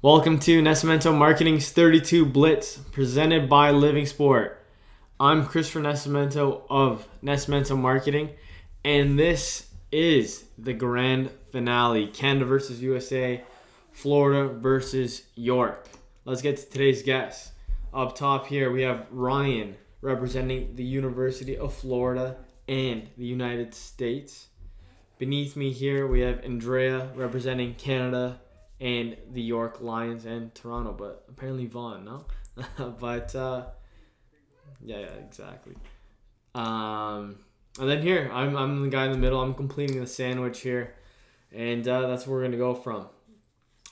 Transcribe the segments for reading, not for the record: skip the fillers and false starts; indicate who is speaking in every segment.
Speaker 1: Welcome to Nascimento Marketing's 32 Blitz, presented by Living Sport. I'm Christopher Nascimento of Nascimento Marketing, and this is the grand finale, Canada versus USA, Florida versus York. Let's get to today's guests. Up top here, we have Ryan, representing the University of Florida and the United States. Beneath me here, we have Andrea, representing Canada and the York Lions and Toronto, but apparently Vaughan, no? Yeah, exactly. And then here, I'm the guy in the middle. I'm completing the sandwich here, and that's where we're going to go from.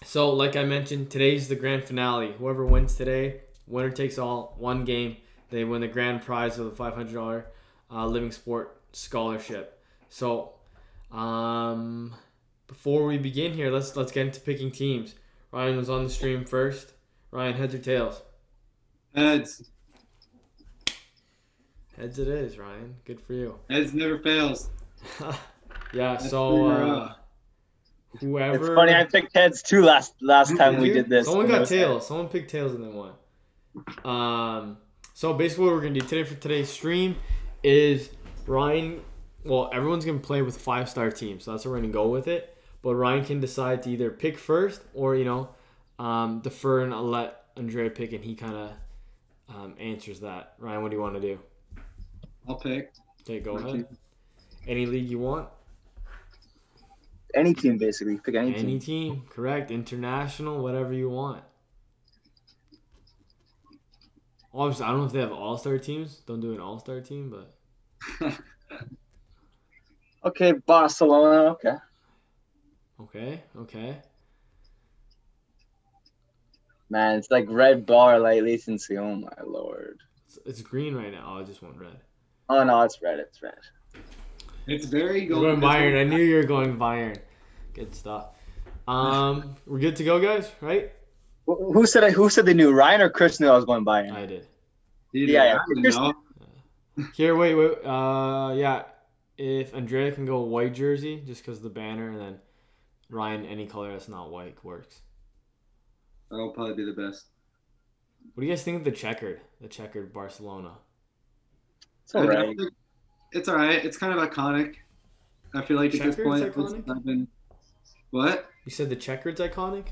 Speaker 1: So, like I mentioned, today's the grand finale. Whoever wins today, winner takes all, one game. They win the grand prize of the $500 Living Sport scholarship. So, before we begin here, let's get into picking teams. Ryan was on the stream first. Ryan, heads or tails?
Speaker 2: Heads.
Speaker 1: Heads it is, Ryan. Good for you.
Speaker 2: Heads never fails.
Speaker 1: Yeah, so whoever...
Speaker 3: It's funny, I picked heads too last time we did this.
Speaker 1: Someone got tails. Someone picked tails and then won. So basically what we're going to do today for today's stream is Ryan... Well, everyone's going to play with 5-star teams, so that's what we're going to go with it. But Ryan can decide to either pick first or, defer and let Andrea pick, and he kind of answers that. Ryan, what do you want to do?
Speaker 2: I'll pick.
Speaker 1: Okay, go ahead. Any league you want?
Speaker 3: Any team, basically. Pick any
Speaker 1: team. Any team, correct. International, whatever you want. Obviously, I don't know if they have all-star teams. Don't do an all-star team, but...
Speaker 3: Okay, Barcelona, okay.
Speaker 1: Okay.
Speaker 3: Man, it's like red bar lately since oh my lord.
Speaker 1: It's green right now. Oh, I just want red.
Speaker 3: Oh no, it's red.
Speaker 2: It's very
Speaker 1: good. You're going Bayern. I knew you were going Bayern. Good stuff. We're good to go, guys, right?
Speaker 3: Who said they knew? Ryan or Chris knew I was going Bayern?
Speaker 1: I did.
Speaker 3: Yeah.
Speaker 1: Here, wait. Yeah. If Andrea can go white jersey, just because of the banner, and then Ryan, any color that's not white works.
Speaker 2: That'll probably be the best.
Speaker 1: What do you guys think of the checkered Barcelona?
Speaker 3: It's all right.
Speaker 2: It's all right. It's kind of iconic. I feel like at this point, I've been... What?
Speaker 1: You said the checkered's iconic?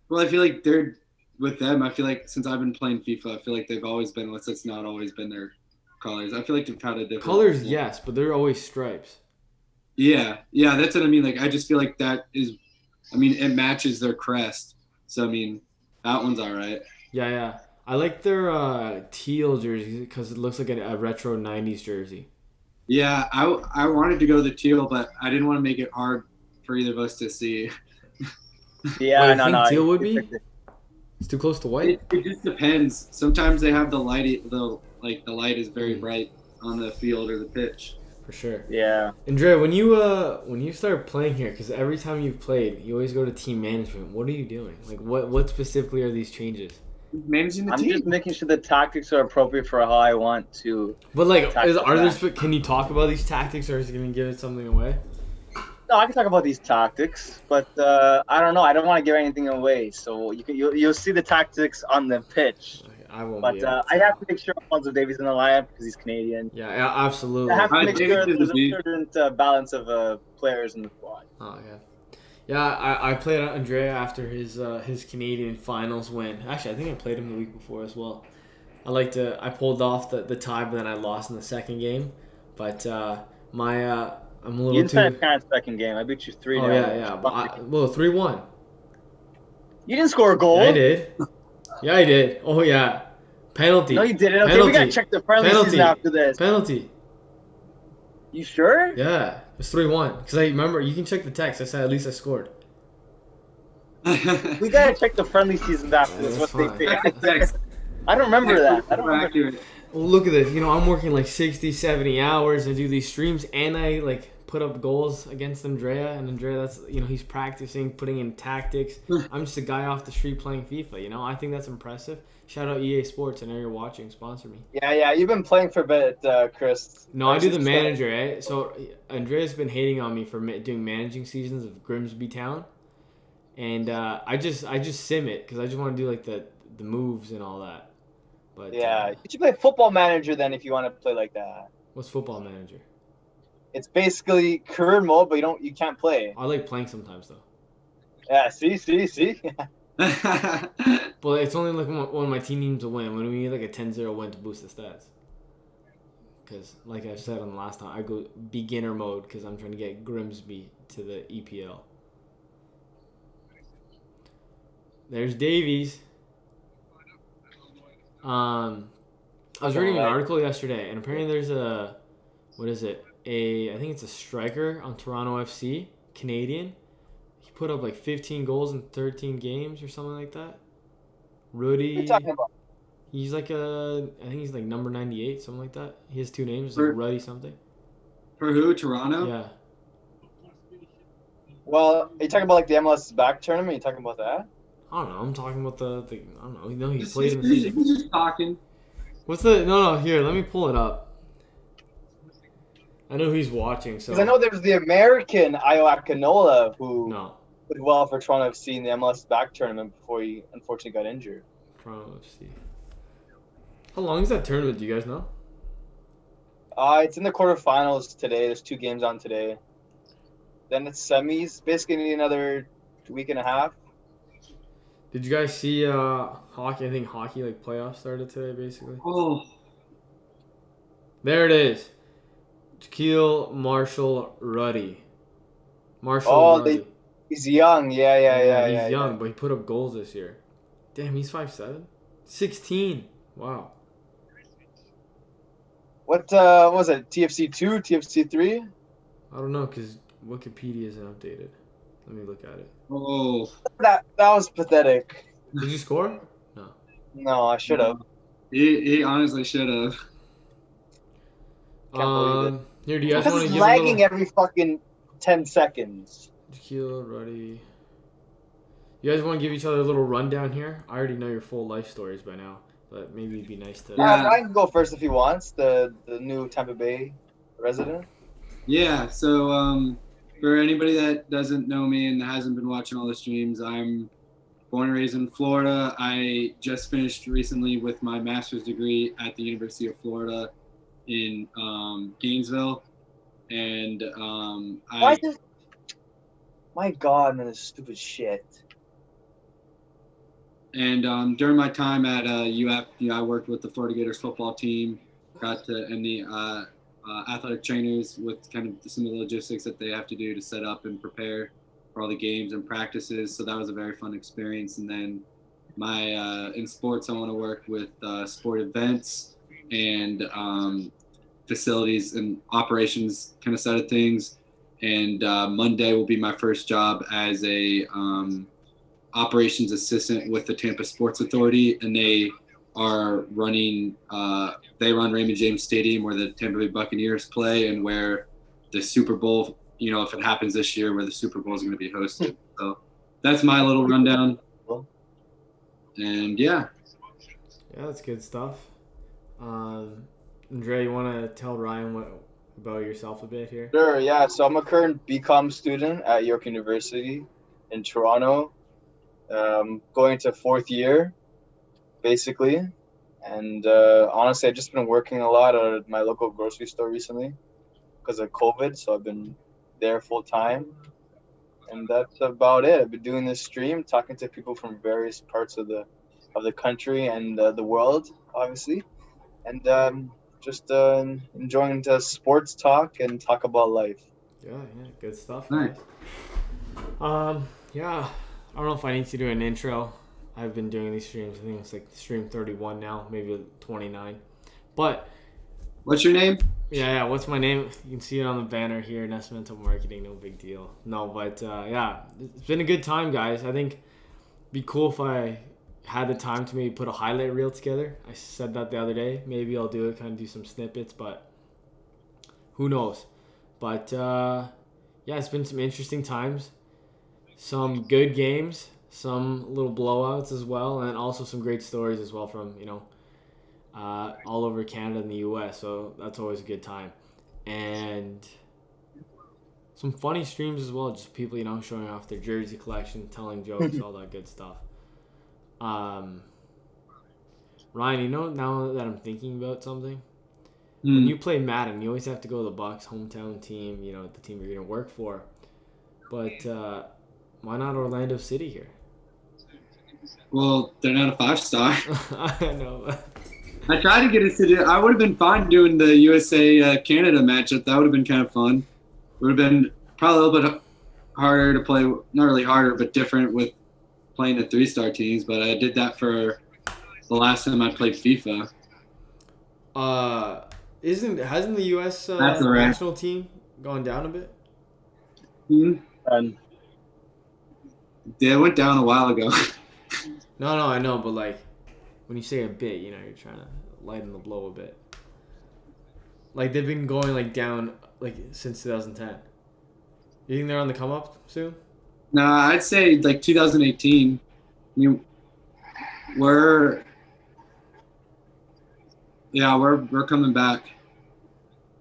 Speaker 2: Well, I feel like they're with them. I feel like since I've been playing FIFA, I feel like they've always been with. It's not always been their colors. I feel like they've kind of different.
Speaker 1: Colors, yes, but they're always stripes.
Speaker 2: Yeah, that's what I mean. Like, I just feel like that is, it matches their crest. So, that one's all right.
Speaker 1: Yeah. I like their teal jersey because it looks like a retro 90s jersey.
Speaker 2: Yeah, I wanted to go the teal, but I didn't want to make it hard for either of us to see.
Speaker 3: Yeah,
Speaker 1: I think teal would be? It's too close to white?
Speaker 2: It just depends. Sometimes they have the light, the light is very bright on the field or the pitch.
Speaker 1: For sure.
Speaker 3: Yeah.
Speaker 1: Andrea, when you start playing here, because every time you've played, you always go to team management. What are you doing? Like, what specifically are these changes?
Speaker 2: Managing the team.
Speaker 3: I'm just making sure the tactics are appropriate for how I want to.
Speaker 1: But can you talk about these tactics, or is it going to give it something away?
Speaker 3: No, I can talk about these tactics, but I don't know. I don't want to give anything away. So you'll see the tactics on the pitch.
Speaker 1: I won't.
Speaker 3: But I have to make sure Alfonso Davies in the lineup because he's Canadian.
Speaker 1: Yeah, absolutely.
Speaker 3: I have to make sure there's a certain balance of players in the squad.
Speaker 1: Oh yeah. Yeah, I played Andrea after his Canadian finals win. Actually, I think I played him the week before as well. I pulled off the tie, but then I lost in the second game. But I'm a little.
Speaker 3: You didn't stand a second game. I beat you 3-0.
Speaker 1: Oh yeah. 3-1.
Speaker 3: You didn't score a goal.
Speaker 1: Yeah, I did. Yeah, I did. Oh yeah. Penalty.
Speaker 3: No, you didn't. Okay,
Speaker 1: Penalty.
Speaker 3: we gotta check the friendly season after this.
Speaker 1: Penalty.
Speaker 3: You sure?
Speaker 1: Yeah, it was 3-1. Because I remember, you can check the text. I said at least I scored.
Speaker 3: We gotta check the friendly seasons after this. What they say. I don't remember that. I don't remember.
Speaker 1: Well, look at this. I'm working like 60, 70 hours to do these streams, and I put up goals against Andrea. And Andrea, that's he's practicing, putting in tactics. I'm just a guy off the street playing FIFA. I think that's impressive. Shout out EA Sports. I know you're watching. Sponsor me.
Speaker 3: Yeah. You've been playing for a bit, Chris.
Speaker 1: No, I do the manager, So Andrea's been hating on me for doing managing seasons of Grimsby Town. and I just sim it because I just want to do like the moves and all that. But
Speaker 3: Yeah, you should play Football Manager then if you want to play like that.
Speaker 1: what's Football Manager?
Speaker 3: It's basically career mode, but you can't play.
Speaker 1: I like playing sometimes though.
Speaker 3: Yeah, see.
Speaker 1: But it's only like when my team needs to win. When we need like a 10-0 win to boost the stats. Because, like I said on the last time, I go beginner mode because I'm trying to get Grimsby to the EPL. There's Davies. I was reading an article yesterday, and apparently there's I think it's a striker on Toronto FC, Canadian. He put up like 15 goals in 13 games or something like that. Rudy.
Speaker 3: What are you talking about?
Speaker 1: He's like I think he's like number 98, something like that. He has two names, like Ruddy something.
Speaker 2: For who? Toronto?
Speaker 1: Yeah.
Speaker 3: Well, are you talking about like the MLS back tournament? Are you talking about that?
Speaker 1: I don't know. I'm talking about the I don't know. You know, he
Speaker 2: Just-
Speaker 1: played in the
Speaker 2: he's
Speaker 1: season.
Speaker 2: just talking.
Speaker 1: What's the no? Here, let me pull it up. I know he's watching, so
Speaker 3: Because I know there's the American Io Akinola who
Speaker 1: no.
Speaker 3: played well for Toronto FC in the MLS back tournament before he unfortunately got injured.
Speaker 1: Toronto FC. How long is that tournament? Do you guys know?
Speaker 3: It's in the quarterfinals today. There's 2 games on today. Then it's semis. Basically, need another week and a half.
Speaker 1: Did you guys see hockey? I think hockey like playoffs started today, basically.
Speaker 2: Oh,
Speaker 1: There it is. Shaquille Marshall Ruddy. Marshall
Speaker 3: Oh,
Speaker 1: Ruddy.
Speaker 3: He's young. Yeah.
Speaker 1: He's young, but he put up goals this year. Damn, he's 5'7". 16. Wow.
Speaker 3: What was it? TFC 2, TFC 3?
Speaker 1: I don't know because Wikipedia isn't updated. Let me look at it.
Speaker 2: oh.
Speaker 3: That was pathetic.
Speaker 1: Did you score?
Speaker 3: No, I should have.
Speaker 2: He honestly should have.
Speaker 3: Can't believe it.
Speaker 1: Here, do you guys
Speaker 3: Because
Speaker 1: want to
Speaker 3: it's
Speaker 1: give
Speaker 3: lagging
Speaker 1: a little...
Speaker 3: every fucking 10 seconds.
Speaker 1: Shaquille Ruddy. You guys want to give each other a little rundown here? I already know your full life stories by now, but maybe it'd be nice to...
Speaker 2: Yeah.
Speaker 3: I can go first if he wants. The new Tampa Bay resident.
Speaker 2: Yeah, so for anybody that doesn't know me and hasn't been watching all the streams, I'm born and raised in Florida. I just finished recently with my master's degree at the University of Florida in Gainesville. And
Speaker 3: Why is my God, man, this stupid shit.
Speaker 2: And during my time at UF, I worked with the Florida Gators football team, and the athletic trainers with kind of some of the logistics that they have to do to set up and prepare for all the games and practices. So that was a very fun experience. And then in sports, I want to work with sport events and facilities and operations kind of side of things. And Monday will be my first job as a operations assistant with the Tampa Sports Authority, and they are running they run Raymond James Stadium where the Tampa Bay Buccaneers play and where the Super Bowl, if it happens this year, where the Super Bowl is going to be hosted. So that's my little rundown. And yeah,
Speaker 1: that's good stuff. Andrea, you want to tell Ryan about yourself a bit here?
Speaker 3: Sure, yeah. So I'm a current BCom student at York University in Toronto. Going to 4th year, basically. And honestly, I've just been working a lot at my local grocery store recently because of COVID. So I've been there full time. And that's about it. I've been doing this stream, talking to people from various parts of the country and the world, obviously. And just enjoying the sports talk and talk about life.
Speaker 1: Yeah, good stuff.
Speaker 2: Nice.
Speaker 1: Yeah, I don't know if I need to do an intro. I've been doing these streams. I think it's like stream 31 now, maybe 29. But
Speaker 2: what's your name?
Speaker 1: yeah. What's my name? You can see it on the banner here. Nascimento Marketing. No big deal. No, but yeah, it's been a good time, guys. I think it'd be cool if I had the time to maybe put a highlight reel together. I said that the other day. Maybe I'll do it, kind of do some snippets, but who knows? But yeah, it's been some interesting times. Some good games, some little blowouts as well, and also some great stories as well from, all over Canada and the U.S., so that's always a good time. And some funny streams as well. Just people, showing off their jersey collection, telling jokes, all that good stuff. Ryan, now that I'm thinking about something, when you play Madden, you always have to go to the Bucks hometown team, the team you're going to work for. But why not Orlando City here?
Speaker 2: Well, they're not a 5-star.
Speaker 1: I know.
Speaker 2: I tried to get us to do. I would have been fine doing the USA Canada matchup. That would have been kind of fun. Would have been probably a little bit harder to play. Not really harder, but different with playing the 3-star teams. But I did that for the last time I played FIFA.
Speaker 1: Hasn't the U.S. national team gone down a bit?
Speaker 2: Yeah, it went down a while ago.
Speaker 1: No, I know, but like when you say a bit, you're trying to lighten the blow a bit. Like they've been going like down like since 2010. You think they're on the come up soon?
Speaker 2: No, I'd say like 2018. I mean, we're coming back.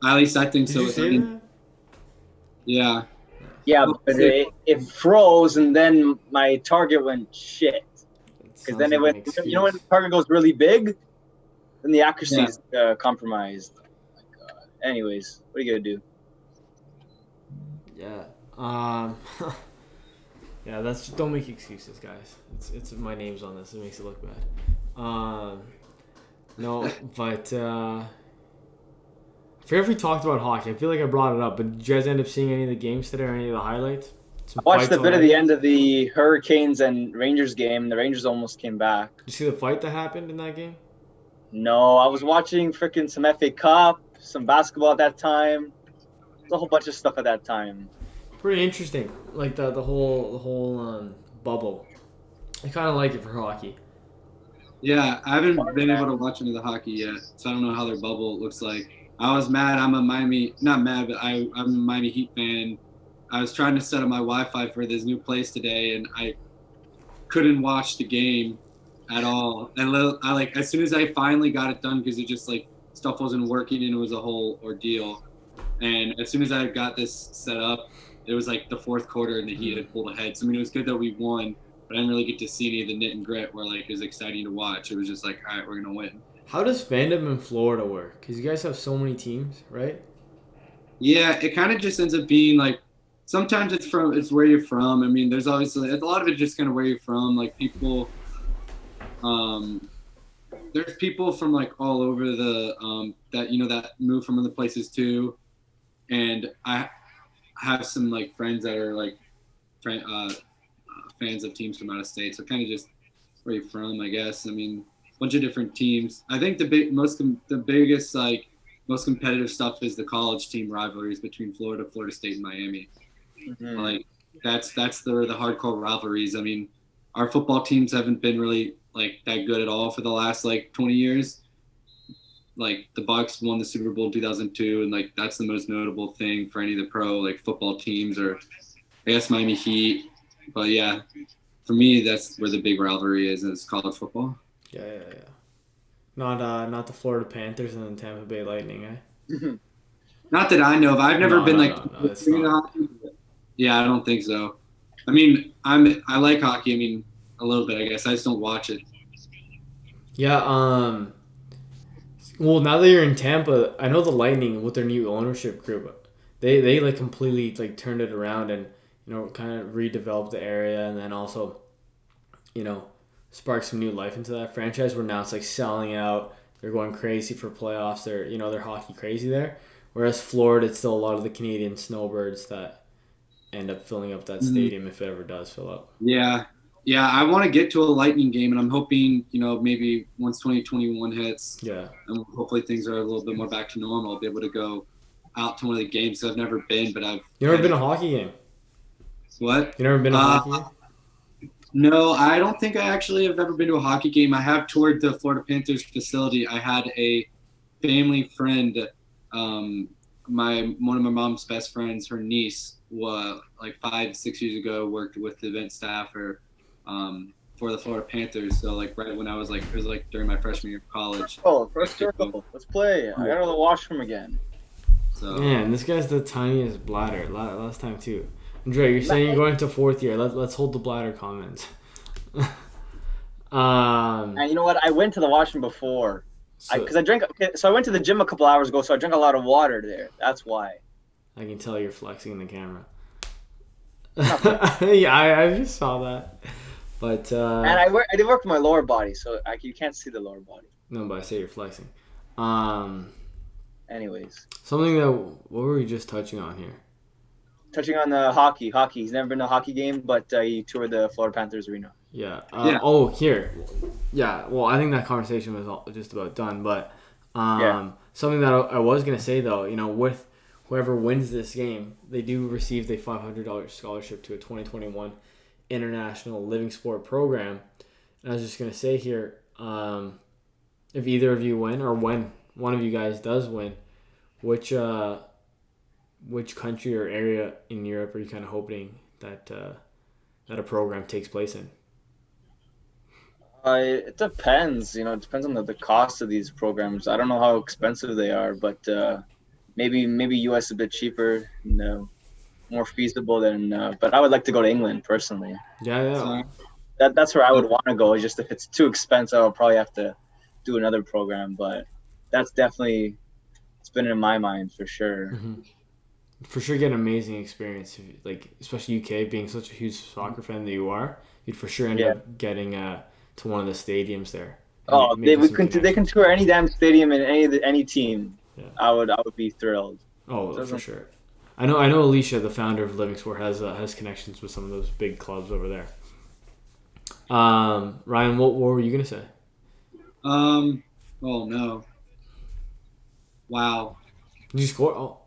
Speaker 2: At least I think
Speaker 1: Did
Speaker 2: so.
Speaker 1: you say that?
Speaker 2: Yeah.
Speaker 4: Yeah, but it froze, and then my target went shit. Because then it went, when the target goes really big, then the accuracy is compromised. Anyways, what are you gonna do?
Speaker 1: Yeah. Yeah. That's don't make excuses, guys. It's my name's on this. It makes it look bad. No, but I forget if we talked about hockey. I feel like I brought it up, but did you guys end up seeing any of the games today or any of the highlights?
Speaker 4: I watched a bit of the end of the Hurricanes and Rangers game. The Rangers almost came back.
Speaker 1: Did you see the fight that happened in that game?
Speaker 4: No, I was watching freaking some FA Cup, some basketball at that time. There's a whole bunch of stuff at that time.
Speaker 1: Pretty interesting, like the whole bubble. I kind of like it for hockey.
Speaker 2: Yeah, I haven't been able to watch any of the hockey yet, so I don't know how their bubble looks like. I was mad. I'm a not mad, but I'm a Miami Heat fan. I was trying to set up my Wi-Fi for this new place today, and I couldn't watch the game at all. And I as soon as I finally got it done, because it just stuff wasn't working and it was a whole ordeal. And as soon as I got this set up, it was the fourth quarter and the Heat had pulled ahead. So I mean, it was good that we won, but I didn't really get to see any of the knit and grit where it was exciting to watch. It was just all right, we're gonna win.
Speaker 1: How does fandom in Florida work? Because you guys have so many teams, right?
Speaker 2: Yeah, it kind of just ends up being sometimes it's where you're from. I mean, there's obviously a lot of it just kind of where you're from. People, there's people from all over the that move from other places too, and I have some friends that are fans of teams from out of state. So kind of just where you're from, I guess. I mean, a bunch of different teams. I think the biggest most competitive stuff is the college team rivalries between Florida State, and Miami. Mm-hmm. That's the hardcore rivalries. I mean, our football teams haven't been really that good at all for the last 20 years. The Bucks won the Super Bowl in 2002, and that's the most notable thing for any of the pro football teams, or I guess Miami Heat. But yeah, for me, that's where the big rivalry is college football.
Speaker 1: Yeah. Not the Florida Panthers and the Tampa Bay Lightning, eh?
Speaker 2: Not that I know of. I've never been
Speaker 1: it's not.
Speaker 2: Yeah, I don't think so. I mean, I like hockey. I mean, a little bit, I guess. I just don't watch it.
Speaker 1: Yeah. Well, now that you're in Tampa, I know the Lightning with their new ownership group, they completely turned it around and kind of redeveloped the area, and then also spark some new life into that franchise where now it's selling out. They're going crazy for playoffs. They're hockey crazy there. Whereas Florida, it's still a lot of the Canadian snowbirds that end up filling up that stadium if it ever does fill up.
Speaker 2: Yeah. I want to get to a Lightning game, and I'm hoping maybe once 2021 hits, and hopefully things are a little bit more back to normal, I'll be able to go out to one of the games. I've never been, but You
Speaker 1: never been to a hockey game?
Speaker 2: What?
Speaker 1: You never been to a hockey game?
Speaker 2: No, I don't think I actually have ever been to a hockey game. I have toured the Florida Panthers facility. I had a family friend, one of my mom's best friends, her niece, 5-6 years ago, worked with the event staff for the Florida Panthers. So right when I was it was during my freshman year of college.
Speaker 4: Oh, first circle. Let's play. I gotta go to the washroom again.
Speaker 2: So
Speaker 1: Man, this guy's the tiniest bladder. Last time too. Andrea, you're saying you're going to fourth year. Let's hold the bladder comments.
Speaker 4: And you know what? I went to the washroom before.
Speaker 1: So,
Speaker 4: Because I drank. Okay, so I went to the gym a couple hours ago, so I drank a lot of water there. That's why.
Speaker 1: I can tell you're flexing in the camera.
Speaker 4: Not
Speaker 1: Yeah, I just saw that. But
Speaker 4: And I did work with my lower body, so you can't see the lower body.
Speaker 1: no, but I say you're flexing.
Speaker 4: Anyways,
Speaker 1: Something that what were we just touching on here?
Speaker 4: touching on the hockey. He's never been to a hockey game, but he toured the Florida Panthers arena.
Speaker 1: Yeah.
Speaker 2: Yeah.
Speaker 1: Oh, here. Yeah. Well, I think that conversation was just about done. But something that I was gonna say though, with whoever wins this game, they do receive a $500 scholarship to a 2021 International Living Sport program. And I was just gonna say here, if either of you win, or when one of you guys does win, which country or area in Europe are you kind of hoping that a program takes place in?
Speaker 4: It depends. It depends on the cost of these programs. I don't know how expensive they are, but maybe US a bit cheaper, more feasible than. But I would like to go to England personally.
Speaker 1: Yeah.
Speaker 4: That's where I would want to go. Just if it's too expensive, I'll probably have to do another program. But that's definitely it's been in my mind for sure.
Speaker 1: Mm-hmm. For sure, get an amazing experience. Especially UK, being such a huge soccer fan that you are, you'd for sure end up getting to one of the stadiums there.
Speaker 4: Oh, they can tour any damn stadium in any team. Yeah. I would be thrilled.
Speaker 1: Oh, for sure. I know Alicia, the founder of Living Sport, has connections with some of those big clubs over there. Ryan, what were you gonna say?
Speaker 2: Oh no! Wow.
Speaker 1: Did you score? Oh.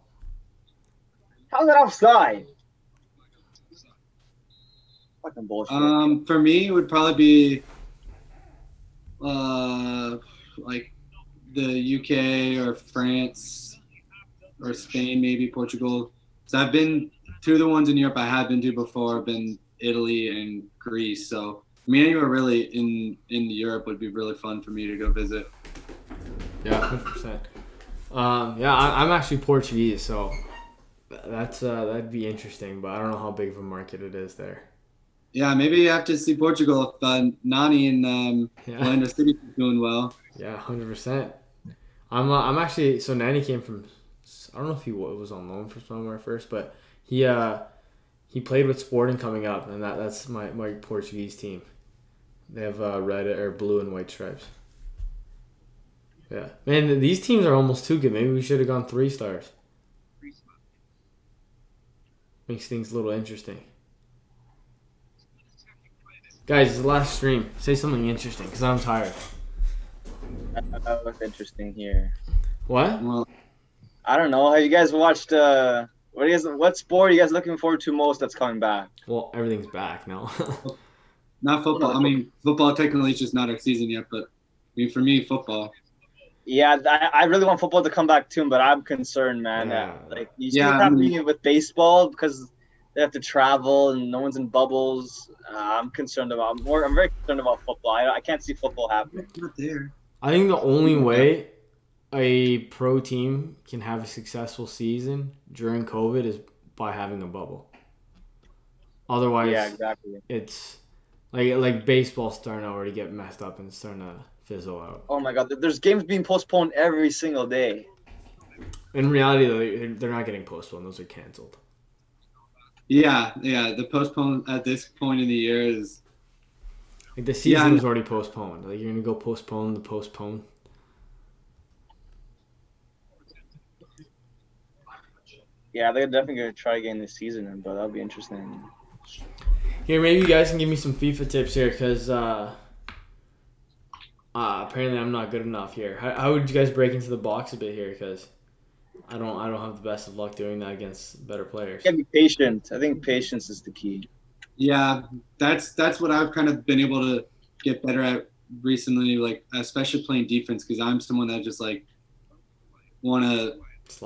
Speaker 4: How's that offside? Fucking bullshit.
Speaker 2: For me, it would probably be like the UK or France or Spain, maybe Portugal. So I've been to the ones in Europe I have been to before. I've been Italy and Greece. So anywhere really in Europe would be really fun for me to go visit.
Speaker 1: Yeah, 100%. I'm actually Portuguese, so that'd be interesting. But I don't know how big of a market it is there.
Speaker 2: Yeah, maybe you have to see Portugal if Nani and Orlando City is doing well.
Speaker 1: Yeah, 100%. I'm actually so Nani came from. I don't know if he was on loan from somewhere first, but he played with Sporting coming up, and that's my Portuguese team. They have red or blue and white stripes. Yeah, man, these teams are almost too good. Maybe we should have gone 3 stars. Makes things a little interesting. Guys, it's the last stream. Say something interesting, because I'm tired.
Speaker 4: What's interesting here?
Speaker 1: What?
Speaker 2: Well,
Speaker 4: I don't know. Have you guys watched? What sport are you guys looking forward to most that's coming back?
Speaker 1: Well, everything's back now.
Speaker 2: not football. I mean, football technically is just not our season yet, but for me, football.
Speaker 4: Yeah, I really want football to come back too, but I'm concerned, man. You see what's happening with baseball because they have to travel and no one's in bubbles. I'm concerned about. I'm very concerned about football. I can't see football happening.
Speaker 2: Not there.
Speaker 1: I think the only way a pro team can have a successful season during COVID is by having a bubble. Otherwise,
Speaker 4: yeah, exactly.
Speaker 1: It's like baseball's starting to already get messed up and starting to fizzle out.
Speaker 4: Oh my God, there's games being postponed every single day.
Speaker 1: In reality, though, they're not getting postponed; those are canceled.
Speaker 2: Yeah. The postpone at this point in the year is.
Speaker 1: Like the season was already postponed. Like you're gonna go postpone the postpone.
Speaker 4: Yeah, they're definitely gonna try again this season, but that'll be interesting.
Speaker 1: Here, maybe you guys can give me some FIFA tips here, because apparently I'm not good enough here. How would you guys break into the box a bit here? Because I don't have the best of luck doing that against better players.
Speaker 4: You gotta be patient. I think patience is the key.
Speaker 2: Yeah, that's what I've kind of been able to get better at recently, like especially playing defense, because I'm someone that just like want to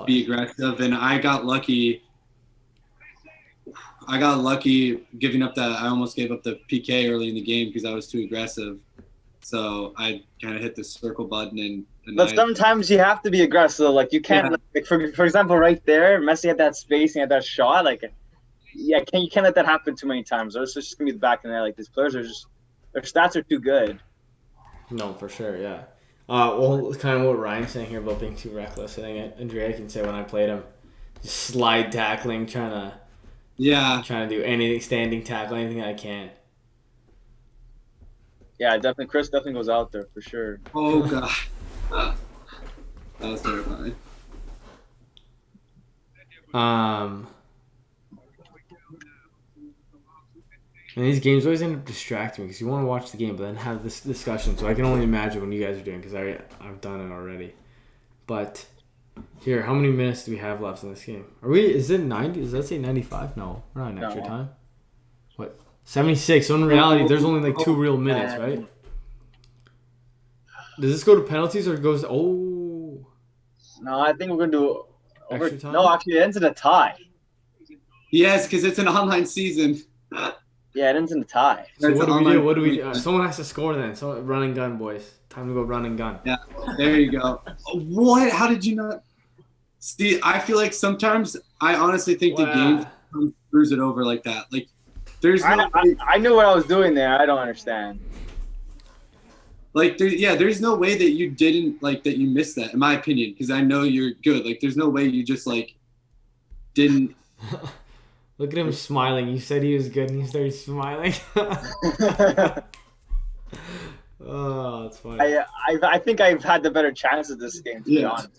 Speaker 2: be aggressive, and I got lucky giving up that. I almost gave up the PK early in the game because I was too aggressive. So I kind of hit the circle button and
Speaker 4: But sometimes you have to be aggressive. Like you can't, like, for example, right there, Messi had that space and had that shot. Like, you can't let that happen too many times. Or it's just gonna be the back in there. Like these players are just, their stats are too good.
Speaker 1: No, for sure, yeah. Well, kind of what Ryan's saying here about being too reckless. I think Andrea can say when I played him, just slide tackling, trying to do anything, standing tackle, anything I can.
Speaker 4: Yeah, definitely. Chris definitely goes out there for sure.
Speaker 2: Oh god, that was terrifying.
Speaker 1: And these games always end up distracting me because you want to watch the game but then have this discussion. So I can only imagine what you guys are doing because I've done it already. But here, how many minutes do we have left in this game? Is it 90? Does that say 95? No, we're not in extra time. What? 76. So in reality, there's only like 2 real minutes, right? Does this go to penalties or it goes? Oh.
Speaker 4: No, I think we're gonna do
Speaker 1: extra time.
Speaker 4: No, actually, it ends in a tie.
Speaker 2: Yes, because it's an online season.
Speaker 4: Yeah, it ends in a tie.
Speaker 1: So what do we do? Someone has to score then. So run and gun, boys. Time to go run and gun.
Speaker 2: Yeah, there you go. What? How did you not? See, I feel like sometimes I honestly think the game screws it over like that. Like, there's no.
Speaker 4: I knew what I was doing there. I don't understand.
Speaker 2: Like, there's no way that you didn't, like, that you missed that, in my opinion, because I know you're good. Like, there's no way you just, like, didn't.
Speaker 1: Look at him smiling. You said he was good, and he started smiling. Oh, that's funny.
Speaker 4: I think I've had the better chance of this game, to be honest.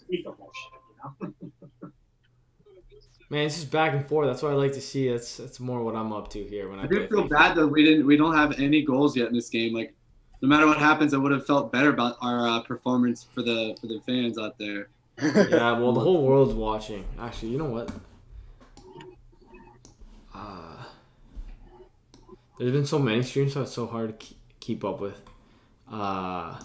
Speaker 1: Man, it's just back and forth. That's what I like to see. That's more what I'm up to here when I
Speaker 2: do feel bad that we don't have any goals yet in this game. Like, no matter what happens, I would have felt better about our performance for the fans out there.
Speaker 1: Yeah, well, the whole world's watching. Actually, you know what? There's been so many streams, so it's so hard to keep up with the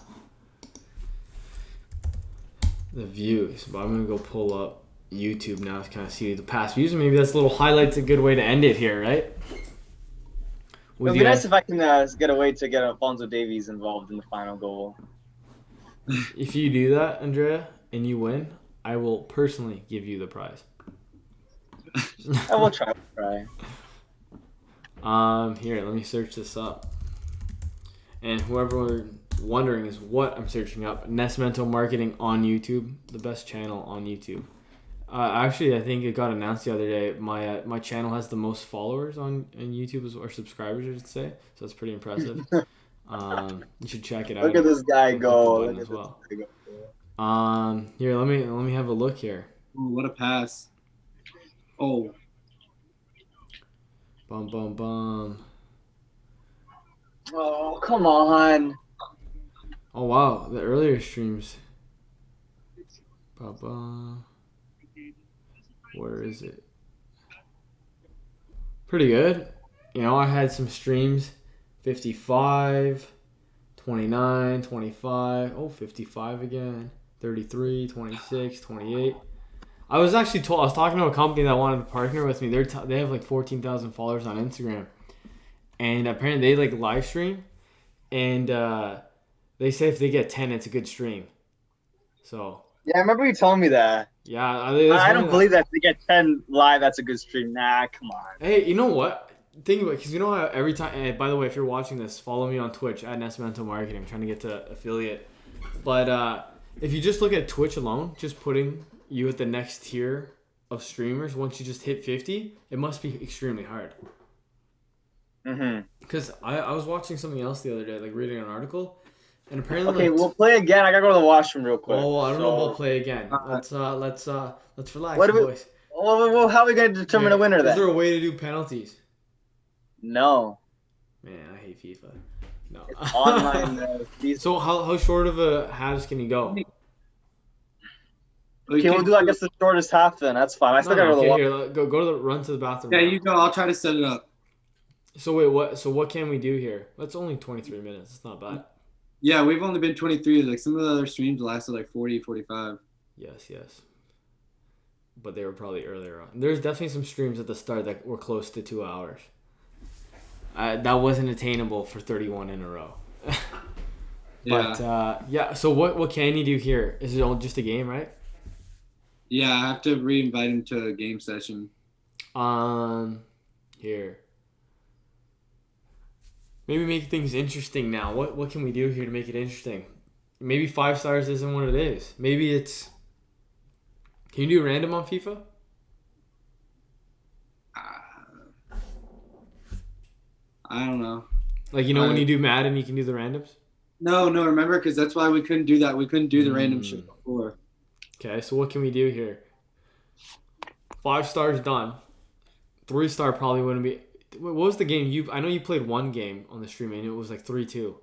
Speaker 1: views. But I'm gonna go pull up YouTube now to kind of see the past views, and maybe that's a little highlight's a good way to end it here, right?
Speaker 4: It would be nice if I can get a way to get Alphonso Davies involved in the final goal.
Speaker 1: If you do that, Andrea, and you win, I will personally give you the prize.
Speaker 4: I will try.
Speaker 1: Here, let me search this up. And whoever wondering is what I'm searching up. Nascimento Marketing on YouTube, the best channel on YouTube. Actually, I think it got announced the other day. My channel has the most followers on YouTube, or subscribers, I should say. So that's pretty impressive. You should check it out.
Speaker 4: Look at this guy go.
Speaker 1: Here, let me have a look here.
Speaker 2: Ooh, what a pass! Oh.
Speaker 1: Bum bum bum.
Speaker 4: Oh, come on.
Speaker 1: Oh wow, the earlier streams. Bum. Where is it? Pretty good. You know, I had some streams 55, 29, 25, 55 again, 33, 26, 28. I was talking to a company that wanted to partner with me. They have like 14,000 followers on Instagram. And apparently they like live stream. And they say if they get 10, it's a good stream. So.
Speaker 4: Yeah, I remember you telling me that.
Speaker 1: Yeah.
Speaker 4: I don't believe that if they get 10 live, that's a good stream. Nah, come on.
Speaker 1: Hey, you know what? Think about it, because you know how every time. And by the way, if you're watching this, follow me on Twitch at Nascimento Marketing. I'm trying to get to affiliate. But if you just look at Twitch alone, just putting you at the next tier of streamers, once you just hit 50, it must be extremely hard. Because I was watching something else the other day, like reading an article, and apparently.
Speaker 4: Okay, we'll play again. I gotta go to the washroom real quick.
Speaker 1: Oh, I don't know about play again. Let's relax, boys.
Speaker 4: Well, how are we gonna determine a winner then?
Speaker 1: Is there a way to do penalties?
Speaker 4: No.
Speaker 1: Man, I hate FIFA. No.
Speaker 4: It's online.
Speaker 1: So how short of a halves can you go?
Speaker 4: Okay, we'll do, I guess, the shortest half then. That's fine. I still gotta
Speaker 1: run to the bathroom.
Speaker 2: Yeah, you go. I'll try to set it up.
Speaker 1: So wait, what? So what can we do here? That's only 23 minutes. It's not bad.
Speaker 2: Yeah, we've only been 23. Like some of the other streams lasted like 40, 45.
Speaker 1: Yes. But they were probably earlier on. There's definitely some streams at the start that were close to 2 hours. That wasn't attainable for 31 in a row. But yeah. So what can you do here? Is it all just a game, right?
Speaker 2: Yeah, I have to re-invite him to a game session.
Speaker 1: Here. Maybe make things interesting now. What can we do here to make it interesting? Maybe 5 stars isn't what it is. Maybe it's. Can you do random on FIFA?
Speaker 2: I don't know.
Speaker 1: Like, you know, when you do Madden, you can do the randoms?
Speaker 2: No, remember? Because that's why we couldn't do that. We couldn't do the random shit before.
Speaker 1: Okay, so what can we do here? 5 stars done. 3 star probably wouldn't be. What was the game? I know you played one game on the stream, and it was like 3-2.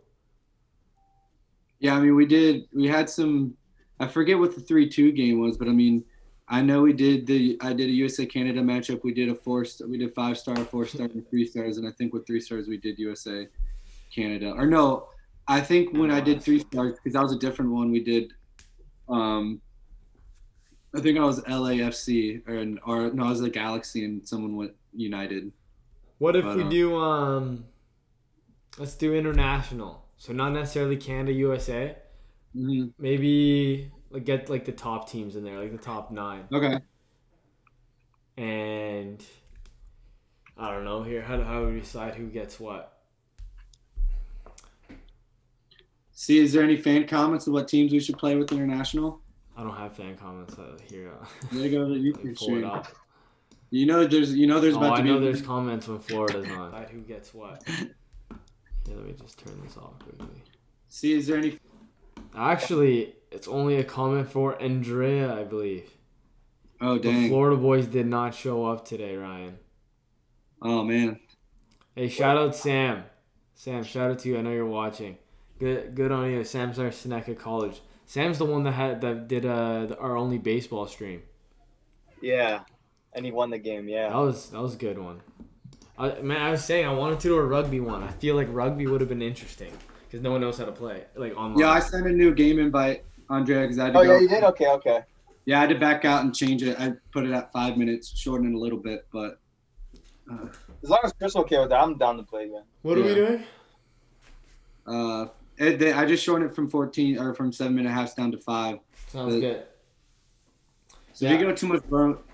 Speaker 2: Yeah, I mean, we had some. I forget what the 3-2 game was, but I mean, I know I did a USA Canada matchup. We did 5 star, 4 star, and 3 stars, and I think with 3 stars we did USA Canada. Or no, I think when I did 3 stars, because that was a different one, we did. I think I was LAFC or no, I was the Galaxy, and someone went United.
Speaker 1: What if we do let's do international. So not necessarily Canada, USA.
Speaker 2: Mm-hmm.
Speaker 1: Maybe get like the top teams in there, like the top 9.
Speaker 2: Okay.
Speaker 1: And I don't know here. How do we decide who gets what?
Speaker 2: See, is there any fan comments of what teams we should play with international?
Speaker 1: I don't have fan comments here.
Speaker 2: There you go. You can
Speaker 1: pull it up.
Speaker 2: You know there's about to be.
Speaker 1: I know there's comments when Florida's on. Who gets what? Yeah, let me just turn this off quickly.
Speaker 2: See, is there any?
Speaker 1: Actually, it's only a comment for Andrea, I believe.
Speaker 2: Oh, dang.
Speaker 1: The Florida boys did not show up today, Ryan.
Speaker 2: Oh, man.
Speaker 1: Hey, shout out Sam. Sam, shout out to you. I know you're watching. Good on you. Sam's our Seneca College. Sam's the one that did our only baseball stream.
Speaker 4: Yeah, and he won the game. Yeah,
Speaker 1: that was a good one. I was saying I wanted to do a rugby one. I feel like rugby would have been interesting because no one knows how to play like online.
Speaker 2: Yeah, I sent a new game invite, Andrea, because I had to
Speaker 4: go.
Speaker 2: Oh, yeah,
Speaker 4: you did? Okay.
Speaker 2: Yeah, I had to back out and change it. I put it at 5 minutes, shorten it a little bit, but.
Speaker 4: As long as Chris is okay with that, I'm down to play again.
Speaker 1: What are we doing?
Speaker 2: I just shortened it from 14 or from 7.5 down to 5.
Speaker 1: Sounds good.
Speaker 2: So if you go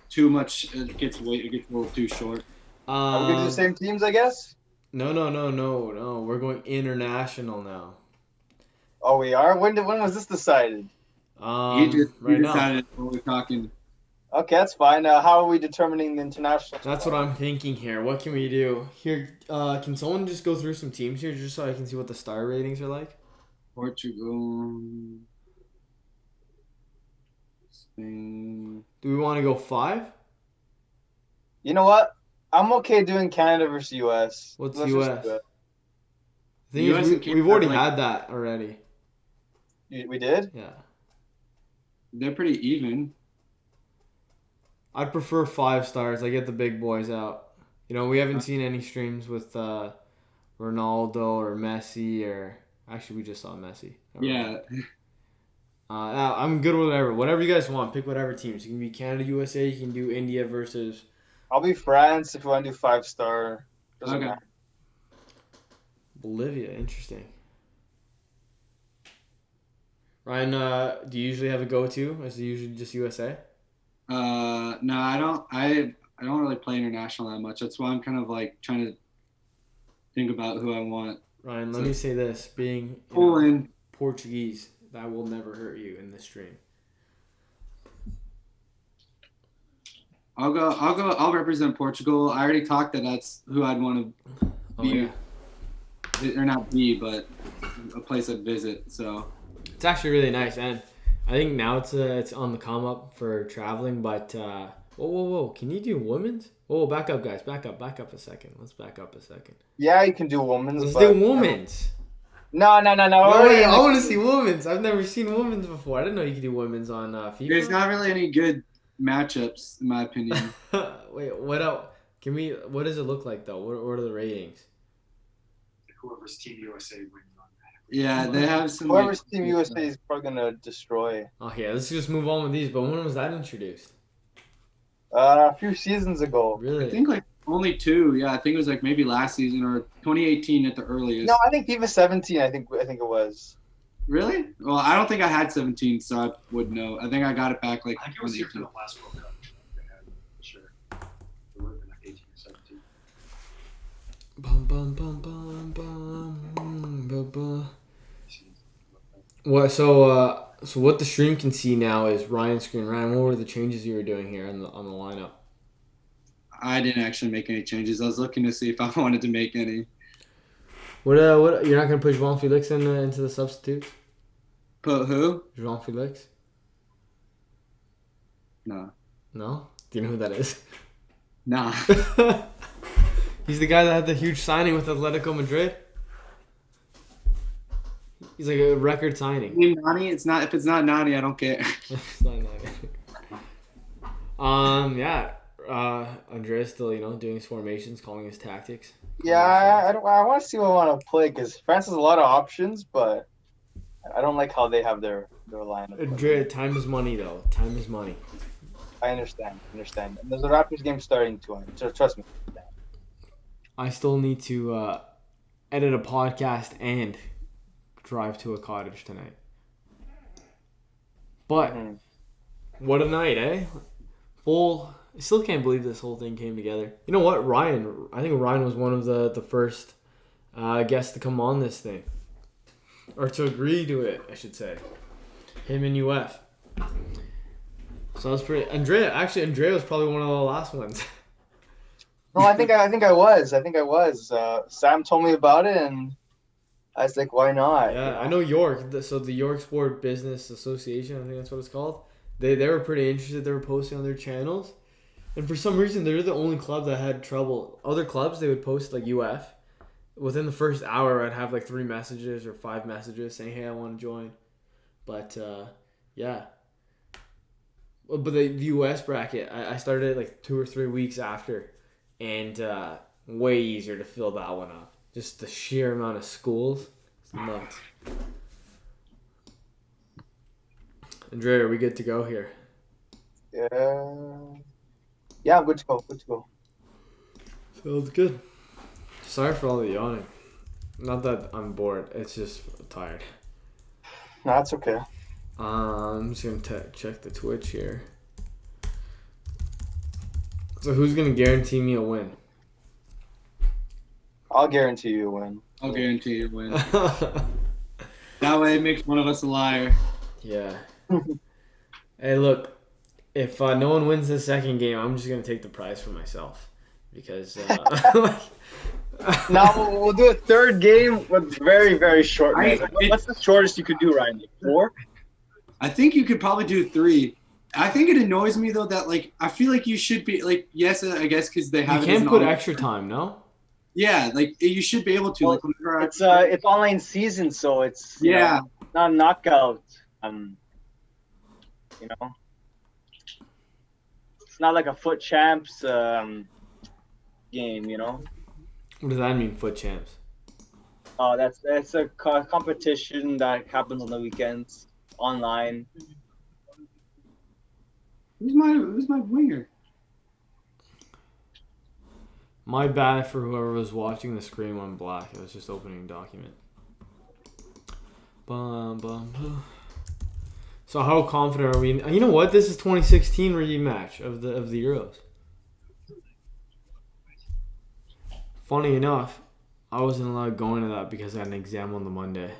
Speaker 2: too much, it gets a little too short.
Speaker 4: Are we gonna do the same teams, I guess?
Speaker 1: No. We're going international now.
Speaker 4: Oh, we are. When was this decided?
Speaker 2: He decided
Speaker 1: now.
Speaker 2: What we're talking.
Speaker 4: Okay, that's fine. How are we determining the international?
Speaker 1: That's what I'm thinking here. What can we do? Here, can someone just go through some teams here just so I can see what the star ratings are like?
Speaker 2: Portugal, Spain.
Speaker 1: Do we want to go 5?
Speaker 4: You know what? I'm okay doing Canada versus US.
Speaker 1: What's
Speaker 4: Let's
Speaker 1: US?
Speaker 4: just
Speaker 1: The thing is, we've already had that already.
Speaker 4: We did?
Speaker 1: Yeah.
Speaker 2: They're pretty even.
Speaker 1: I'd prefer 5 stars. I get the big boys out. You know, we haven't seen any streams with Ronaldo or Messi or... Actually, we just saw Messi.
Speaker 2: Yeah.
Speaker 1: I'm good with whatever. Whatever you guys want. Pick whatever teams. You can be Canada, USA. You can do India versus...
Speaker 4: I'll be France if you want to do 5 star. Doesn't matter.
Speaker 1: Bolivia. Interesting. Ryan, do you usually have a go-to? Is it usually just USA?
Speaker 2: No, I don't. I don't really play international that much. That's why I'm kind of like trying to think about who I want.
Speaker 1: Ryan, let me say this: being Portuguese, that will never hurt you in this stream.
Speaker 2: I'll represent Portugal. I already talked that that's who I'd want to be, or not be, but a place I'd visit. So
Speaker 1: it's actually really nice, and I think now it's on the come up for traveling. But whoa! Can you do women's? Whoa! Back up, guys! Back up a second. Let's back up a second.
Speaker 4: Yeah, you can do women's.
Speaker 1: Let's do women's.
Speaker 4: No.
Speaker 1: I want to see women's. I've never seen women's before. I didn't know you could do women's on FIFA.
Speaker 2: There's not really any good matchups, in my opinion.
Speaker 1: Wait, what else? What does it look like though? What are the ratings?
Speaker 5: Whoever's Team USA wins on that.
Speaker 2: Yeah, they have some.
Speaker 4: Whoever's Team USA is probably gonna destroy.
Speaker 1: Okay, let's just move on with these. But when was that introduced?
Speaker 4: A few seasons ago.
Speaker 1: Really?
Speaker 2: I think like only 2. Yeah, I think it was like maybe last season or 2018 at the earliest.
Speaker 4: No, I think FIFA 17. I think it was.
Speaker 2: Really? Well, I don't think I had 17, so I would know. I think I got it back like
Speaker 5: I think it was here for the last World Cup. They had, for sure. It would have been like 18 or 17.
Speaker 1: Bum, bum, bum, bum, bum, bum, bum. What? So what the stream can see now is Ryan's screen. Ryan, what were the changes you were doing here on the lineup?
Speaker 2: I didn't actually make any changes. I was looking to see if I wanted to make any.
Speaker 1: What? You're not gonna put João Felix into the substitute?
Speaker 2: Put who?
Speaker 1: João Felix?
Speaker 2: No.
Speaker 1: No? Do you know who that is?
Speaker 2: Nah.
Speaker 1: He's the guy that had the huge signing with Atletico Madrid. He's like a record signing.
Speaker 2: Name Nani? It's not. If it's not Nani, I don't care.
Speaker 1: It's not Nani. Yeah. Andrea's still, doing his formations, calling his tactics.
Speaker 3: Yeah, I want to see what I want to play because France has a lot of options, but I don't like how they have their lineup.
Speaker 1: Andrea, time is money, though. Time is money.
Speaker 3: I understand. And there's a Raptors game starting too. So trust me.
Speaker 1: I still need to edit a podcast and drive to a cottage tonight. But what a night, eh? I still can't believe this whole thing came together. You know what, Ryan? I think Ryan was one of the first guests to come on this thing, or to agree to it, I should say. Him and UF. So that was pretty. Andrea was probably one of the last ones.
Speaker 3: No, I think I was. Sam told me about it, and I was like, why not?
Speaker 1: Yeah, I know York. So the York Sport Business Association, I think that's what it's called. They were pretty interested. They were posting on their channels. And for some reason, they're the only club that had trouble. Other clubs, they would post like UF. Within the first hour, I'd have like 3 messages or 5 messages saying, hey, I want to join. But, yeah. But the US bracket, I started like 2 or 3 weeks after. And way easier to fill that one up. Just the sheer amount of schools. It's nuts. Andrea, are we good to go here?
Speaker 3: Yeah, I'm good to go.
Speaker 1: Sounds good. Sorry for all the yawning. Not that I'm bored. It's just tired.
Speaker 3: No, that's okay.
Speaker 1: I'm just going to check the Twitch here. So who's going to guarantee me a win?
Speaker 3: I'll guarantee you a win.
Speaker 2: I'll guarantee you a win. That way it makes one of us a liar.
Speaker 1: Yeah. Hey, look. If no one wins the second game, I'm just going to take the prize for myself. Because...
Speaker 3: Now we'll do a third game with very, very short minutes. What's the shortest you could do, Ryan? 4?
Speaker 2: I think you could probably do 3. I think it annoys me, though, that, I feel like you should be, yes, I guess, because they have
Speaker 1: You can't put extra time, no?
Speaker 2: Yeah, you should be able to.
Speaker 3: Well, it's online season, so it's not a knockout. It's not like a foot champs game,
Speaker 1: What does that mean, foot champs?
Speaker 3: Oh, that's a competition that happens on the weekends online.
Speaker 2: Who's my winger?
Speaker 1: My bad for whoever was watching the screen went black. I was just opening a document. Bum, bum, bum. So how confident are we? You know what? This is 2016 rematch of the Euros. Funny enough, I wasn't allowed going to that because I had an exam on the Monday.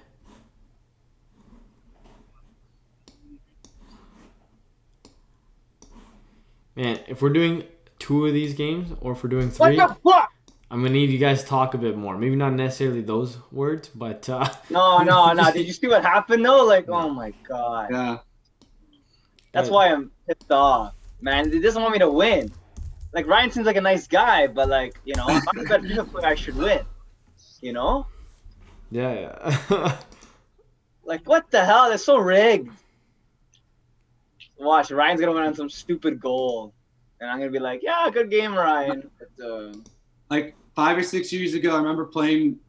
Speaker 1: Man, if we're doing 2 of these games or if we're doing 3,
Speaker 3: What the fuck?
Speaker 1: I'm gonna need you guys to talk a bit more. Maybe not necessarily those words, but
Speaker 3: No. Did you see what happened though? Oh my god.
Speaker 2: Yeah.
Speaker 3: That's why I'm pissed off, man. He doesn't want me to win. Ryan seems like a nice guy, but if I'm a better FIFA player, I should win.
Speaker 1: Yeah.
Speaker 3: What the hell? That's so rigged. Watch, Ryan's gonna win on some stupid goal, and I'm gonna be like, "Yeah, good game, Ryan." But,
Speaker 2: 5 or 6 years ago, I remember playing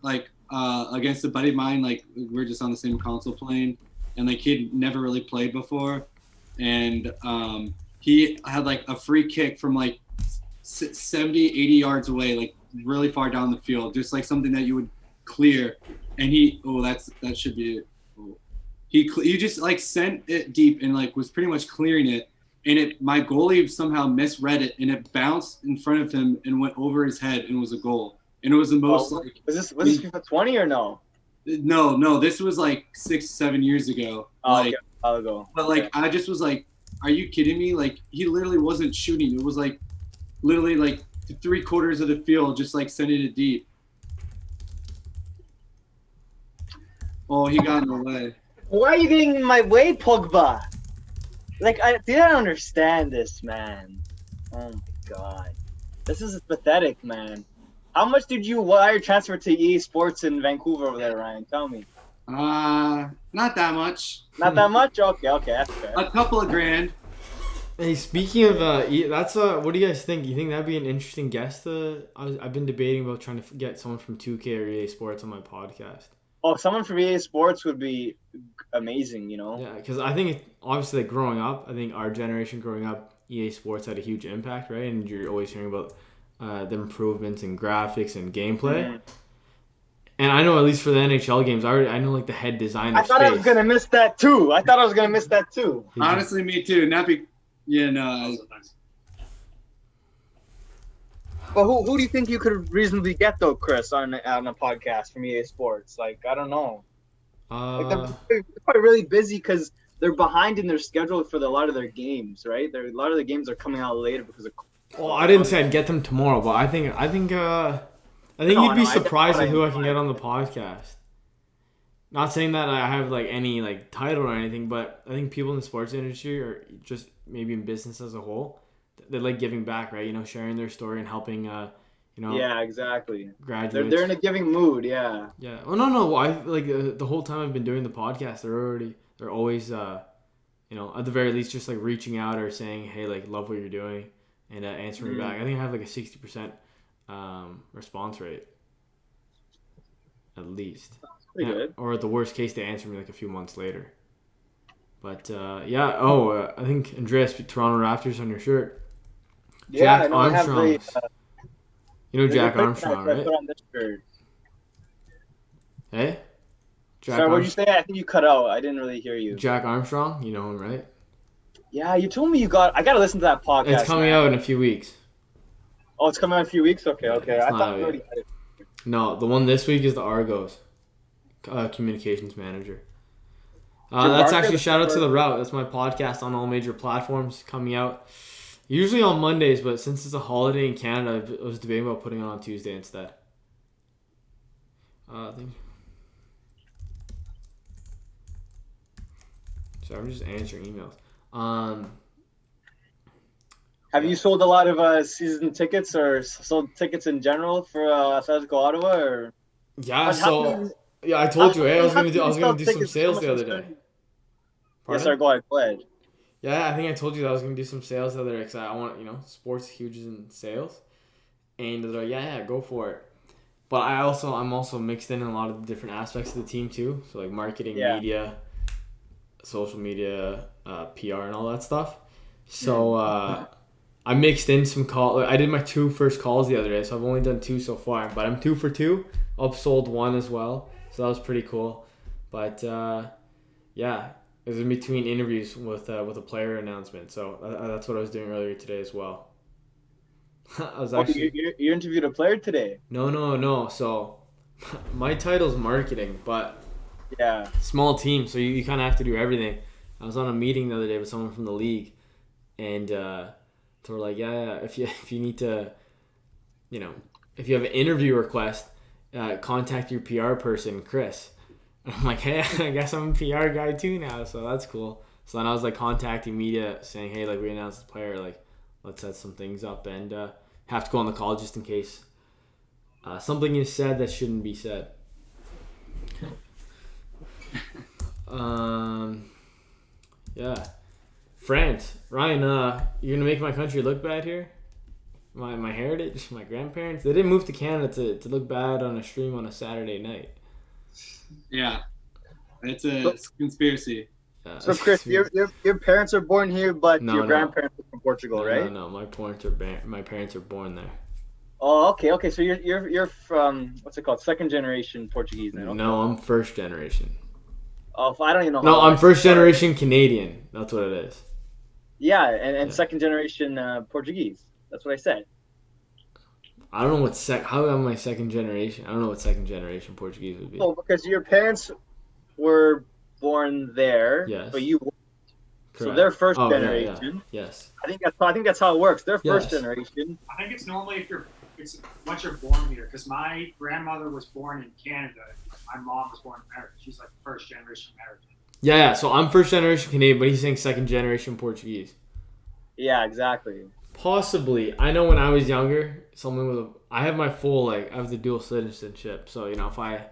Speaker 2: against a buddy of mine. We were just on the same console playing, and he'd never really played before, and he had a free kick from 70, 80 yards away, really far down the field, just something that you would clear, and that should be it. Oh. He just like sent it deep and like was pretty much clearing it, and my goalie somehow misread it and it bounced in front of him and went over his head and was a goal. And it was the most like.
Speaker 4: Was this FIFA 20 or no?
Speaker 2: No, this was like 6-7 years ago.
Speaker 4: Oh,
Speaker 2: like,
Speaker 4: okay, a while ago.
Speaker 2: But like, I just was like, are you kidding me? Like, he literally wasn't shooting. It was like, literally like 3/4 of the field, just like sending it deep. Oh, he got in the way.
Speaker 4: Why are you getting in my way, Pogba? Like, I didn't understand this, man. Oh my god, this is pathetic, man. How much did you wire transfer to EA Sports in Vancouver over there, Ryan? Tell me.
Speaker 2: Not that much.
Speaker 4: Not that much? Okay, that's fair.
Speaker 2: A couple of grand.
Speaker 1: Hey, speaking of that's what do you guys think? You think that'd be an interesting guest? I've been debating about trying to get someone from 2K or EA Sports on my podcast.
Speaker 4: Oh, someone from EA Sports would be amazing, you know?
Speaker 1: Yeah, because I think obviously like growing up, I think our generation growing up, EA Sports had a huge impact, right? And you're always hearing about the improvements in graphics and gameplay. Mm-hmm. And I know at least for the NHL games, I know like the head designer.
Speaker 4: I thought I was gonna miss that too.
Speaker 2: Honestly, me too.
Speaker 4: But who do you think you could reasonably get though, Chris, on a podcast from EA Sports? Like, I don't know. They're probably really busy because they're behind in their schedule for a lot of their games, right? A lot of the games are coming out later because of.
Speaker 1: Well, I didn't say I'd get them tomorrow, but I think you'd be surprised at who I can get on the podcast. Not saying that I have like any like title or anything, but I think people in the sports industry or just maybe in business as a whole, they like giving back, right? You know, sharing their story and helping. Yeah,
Speaker 4: exactly.
Speaker 1: Graduates.
Speaker 4: They're in a giving mood. Yeah.
Speaker 1: Yeah. Oh no! I like the whole time I've been doing the podcast, they're always at the very least just like reaching out or saying, hey, like love what you're doing. And answering back. I think I have like a 60% response rate, at least.
Speaker 4: Pretty good.
Speaker 1: Or at the worst case, they answer me like a few months later. But I think Andrea's Toronto Raptors on your shirt.
Speaker 4: Yeah,
Speaker 1: Jack Armstrong. You know Jack Armstrong, right?
Speaker 4: On this shirt.
Speaker 1: Hey.
Speaker 4: Sorry, what did you say? I think you cut out. I didn't really hear you.
Speaker 1: Jack Armstrong, you know him, right?
Speaker 4: Yeah, you told me I got to listen to that podcast.
Speaker 1: It's coming out in a few weeks.
Speaker 4: Oh, it's coming out in a few weeks? Okay. I thought you
Speaker 1: already had it. No, the one this week is the Argos communications manager. That's actually shout out to The Route. That's my podcast on all major platforms coming out. Usually on Mondays, but since it's a holiday in Canada, I was debating about putting it on Tuesday instead. So I'm just answering emails.
Speaker 4: Have you sold a lot of season tickets or sold tickets in general for Atletico Ottawa? Or?
Speaker 1: Yeah, I told you, I was gonna do some sales the other day.
Speaker 4: Yes, sir. Go ahead.
Speaker 1: Yeah, I think I told you that I was gonna do some sales the other day because I want sports huge in sales, and they're like, yeah, go for it. But I'm also mixed in a lot of the different aspects of the team too. So like marketing, media, social media, PR, and all that stuff. So I mixed in some calls. I did my 2 first calls the other day, so I've only done 2 so far. But I'm 2 for 2. Upsold 1 as well, so that was pretty cool. But it was in between interviews with a player announcement. So that's what I was doing earlier today as well. I was actually.
Speaker 4: You interviewed a player today?
Speaker 1: No. So my title's marketing, but small team, so you kind of have to do everything. I was on a meeting the other day with someone from the league, and they were like, if you need to, if you have an interview request, contact your PR person, Chris. And I'm like, hey, I guess I'm a PR guy too now, so that's cool. So then I was like contacting media, saying, hey, like we announced the player, like let's set some things up, and have to go on the call just in case something is said that shouldn't be said. France. Ryan, you're gonna make my country look bad here? My heritage, my grandparents, they didn't move to Canada to look bad on a stream on a Saturday night.
Speaker 2: Yeah, it's a conspiracy.
Speaker 4: So Chris, your parents are born here, but your grandparents are from Portugal, right?
Speaker 1: No, my parents are born there.
Speaker 4: Oh, okay. So you're from what's it called? Second generation Portuguese then? Okay.
Speaker 1: No, I'm first generation.
Speaker 4: Oh, I don't even know.
Speaker 1: No,
Speaker 4: how
Speaker 1: I'm
Speaker 4: it
Speaker 1: first
Speaker 4: works.
Speaker 1: generation Canadian. That's what it is.
Speaker 4: Yeah, and
Speaker 1: Yeah.
Speaker 4: second generation Portuguese. That's what I said.
Speaker 1: I don't know what how am I second generation? I don't know what second generation Portuguese would be.
Speaker 4: Oh, because your parents were born there,
Speaker 1: Yes.
Speaker 4: but you. So
Speaker 1: Correct.
Speaker 4: they're first
Speaker 1: Oh,
Speaker 4: generation.
Speaker 1: yeah. Yes.
Speaker 4: I think that's how it works. They're first
Speaker 1: Yes.
Speaker 4: generation.
Speaker 5: I think it's normally it's once you're born here. Because my grandmother was born in Canada. My mom was born in America. She's like first generation American.
Speaker 1: Yeah. So I'm first generation Canadian, but he's saying second generation Portuguese.
Speaker 4: Yeah, exactly.
Speaker 1: Possibly. I know when I was younger, I have my full I have the dual citizenship. So if I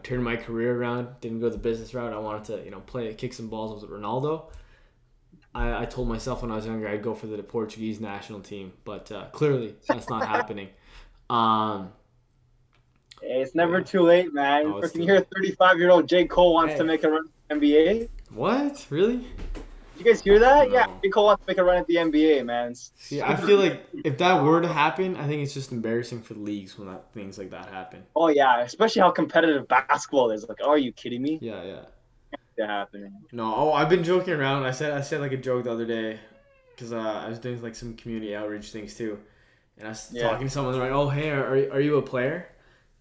Speaker 1: turned my career around, didn't go the business route, I wanted to kick some balls with Ronaldo. I told myself when I was younger I'd go for the Portuguese national team, but clearly that's not happening.
Speaker 4: Hey, it's never too late, man.
Speaker 1: Oh, it's
Speaker 4: Freaking
Speaker 1: too
Speaker 4: hear
Speaker 1: late.
Speaker 4: 35-year-old J. Cole wants to make a run at the NBA.
Speaker 1: What? Really?
Speaker 4: Did you guys hear that?
Speaker 1: No.
Speaker 4: Yeah, J. Cole wants to make a run at the NBA, man.
Speaker 1: See, I feel like if that were to happen, I think it's just embarrassing for the leagues when things like that happen.
Speaker 4: Oh yeah, especially how competitive basketball is. Like, are you kidding me?
Speaker 1: Yeah.
Speaker 4: That happening.
Speaker 1: No, I've been joking around. I said like a joke the other day because I was doing like some community outreach things too, and I was talking to someone. They're like, "Oh, hey, are you a player?"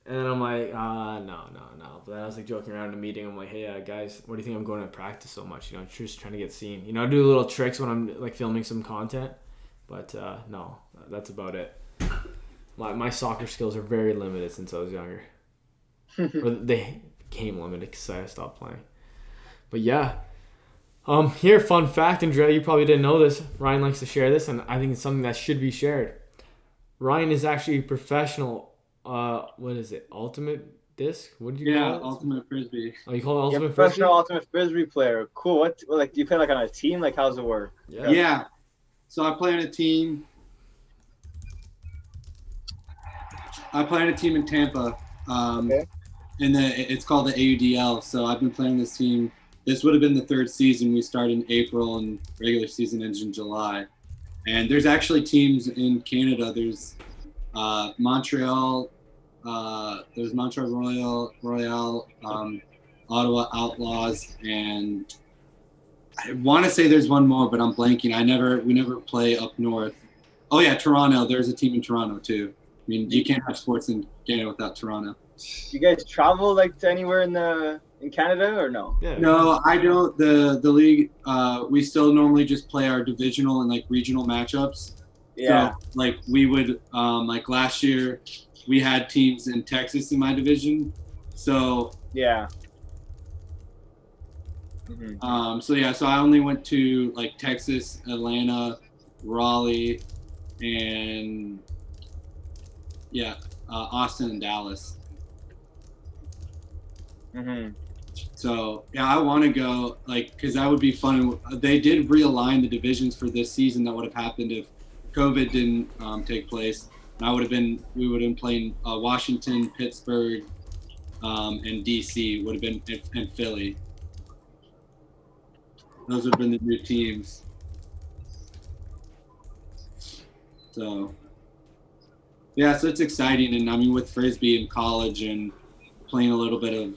Speaker 1: And then I'm like, no. But then I was like joking around in a meeting. I'm like, hey, guys, what do you think I'm going to practice so much? Just trying to get seen. I do little tricks when I'm like filming some content, but no, that's about it. My soccer skills are very limited since I was younger, or they became limited because I stopped playing. But yeah, here, fun fact, Andrea, you probably didn't know this. Ryan likes to share this, and I think it's something that should be shared. Ryan is actually a professional. What is it? Ultimate disc? What did you call it?
Speaker 2: Yeah, ultimate frisbee.
Speaker 1: Oh, you call it ultimate frisbee?
Speaker 4: Professional ultimate frisbee player. Cool. What? Like, do you play like on a team? Like, how's it work?
Speaker 2: Yeah. So I play on a team. In Tampa.
Speaker 4: Okay.
Speaker 2: It's called the AUDL. So I've been playing this team. This would have been the third season. We started in April and regular season ends in July. And there's actually teams in Canada. There's Montreal. There's Montreal Royale, Ottawa Outlaws, and I want to say there's one more, but I'm blanking. We never play up north. Oh yeah, Toronto. There's a team in Toronto too. I mean, you can't have sports in Canada without Toronto.
Speaker 4: You guys travel like to anywhere in Canada or no?
Speaker 1: Yeah.
Speaker 2: No, I don't. The league, we still normally just play our divisional and like regional matchups.
Speaker 4: Yeah.
Speaker 2: So, like we would, like last year, we had teams in Texas in my division. So
Speaker 4: Yeah.
Speaker 2: So I only went to like Texas, Atlanta, Raleigh, and Austin and Dallas. So yeah, I want to go because that would be fun. They did realign the divisions for this season. That would have happened if COVID didn't take place. And we would have been playing Washington, Pittsburgh, and DC would have been and Philly. Those would have been the new teams. So yeah, so it's exciting, and I mean with frisbee in college and playing a little bit of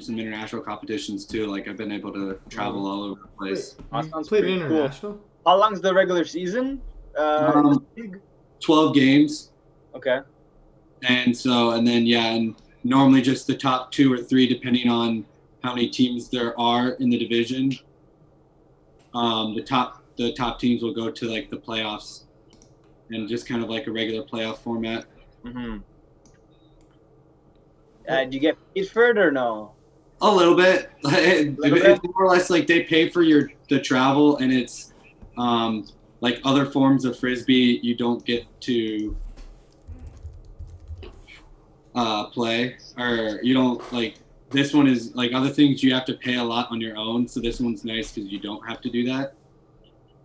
Speaker 2: some international competitions too. Like I've been able to travel all over the place.
Speaker 1: You played international?
Speaker 4: Cool. How long's the regular season?
Speaker 2: 12 games.
Speaker 4: Okay.
Speaker 2: And then normally just the top 2 or 3, depending on how many teams there are in the division. The top teams will go to like the playoffs, and just kind of like a regular playoff format.
Speaker 4: Do you get paid for it or no?
Speaker 2: A little bit. It's more or less like they pay for the travel, and it's like other forms of frisbee you don't get to play, or you don't like. This one is like other things you have to pay a lot on your own, so this one's nice because you don't have to do that.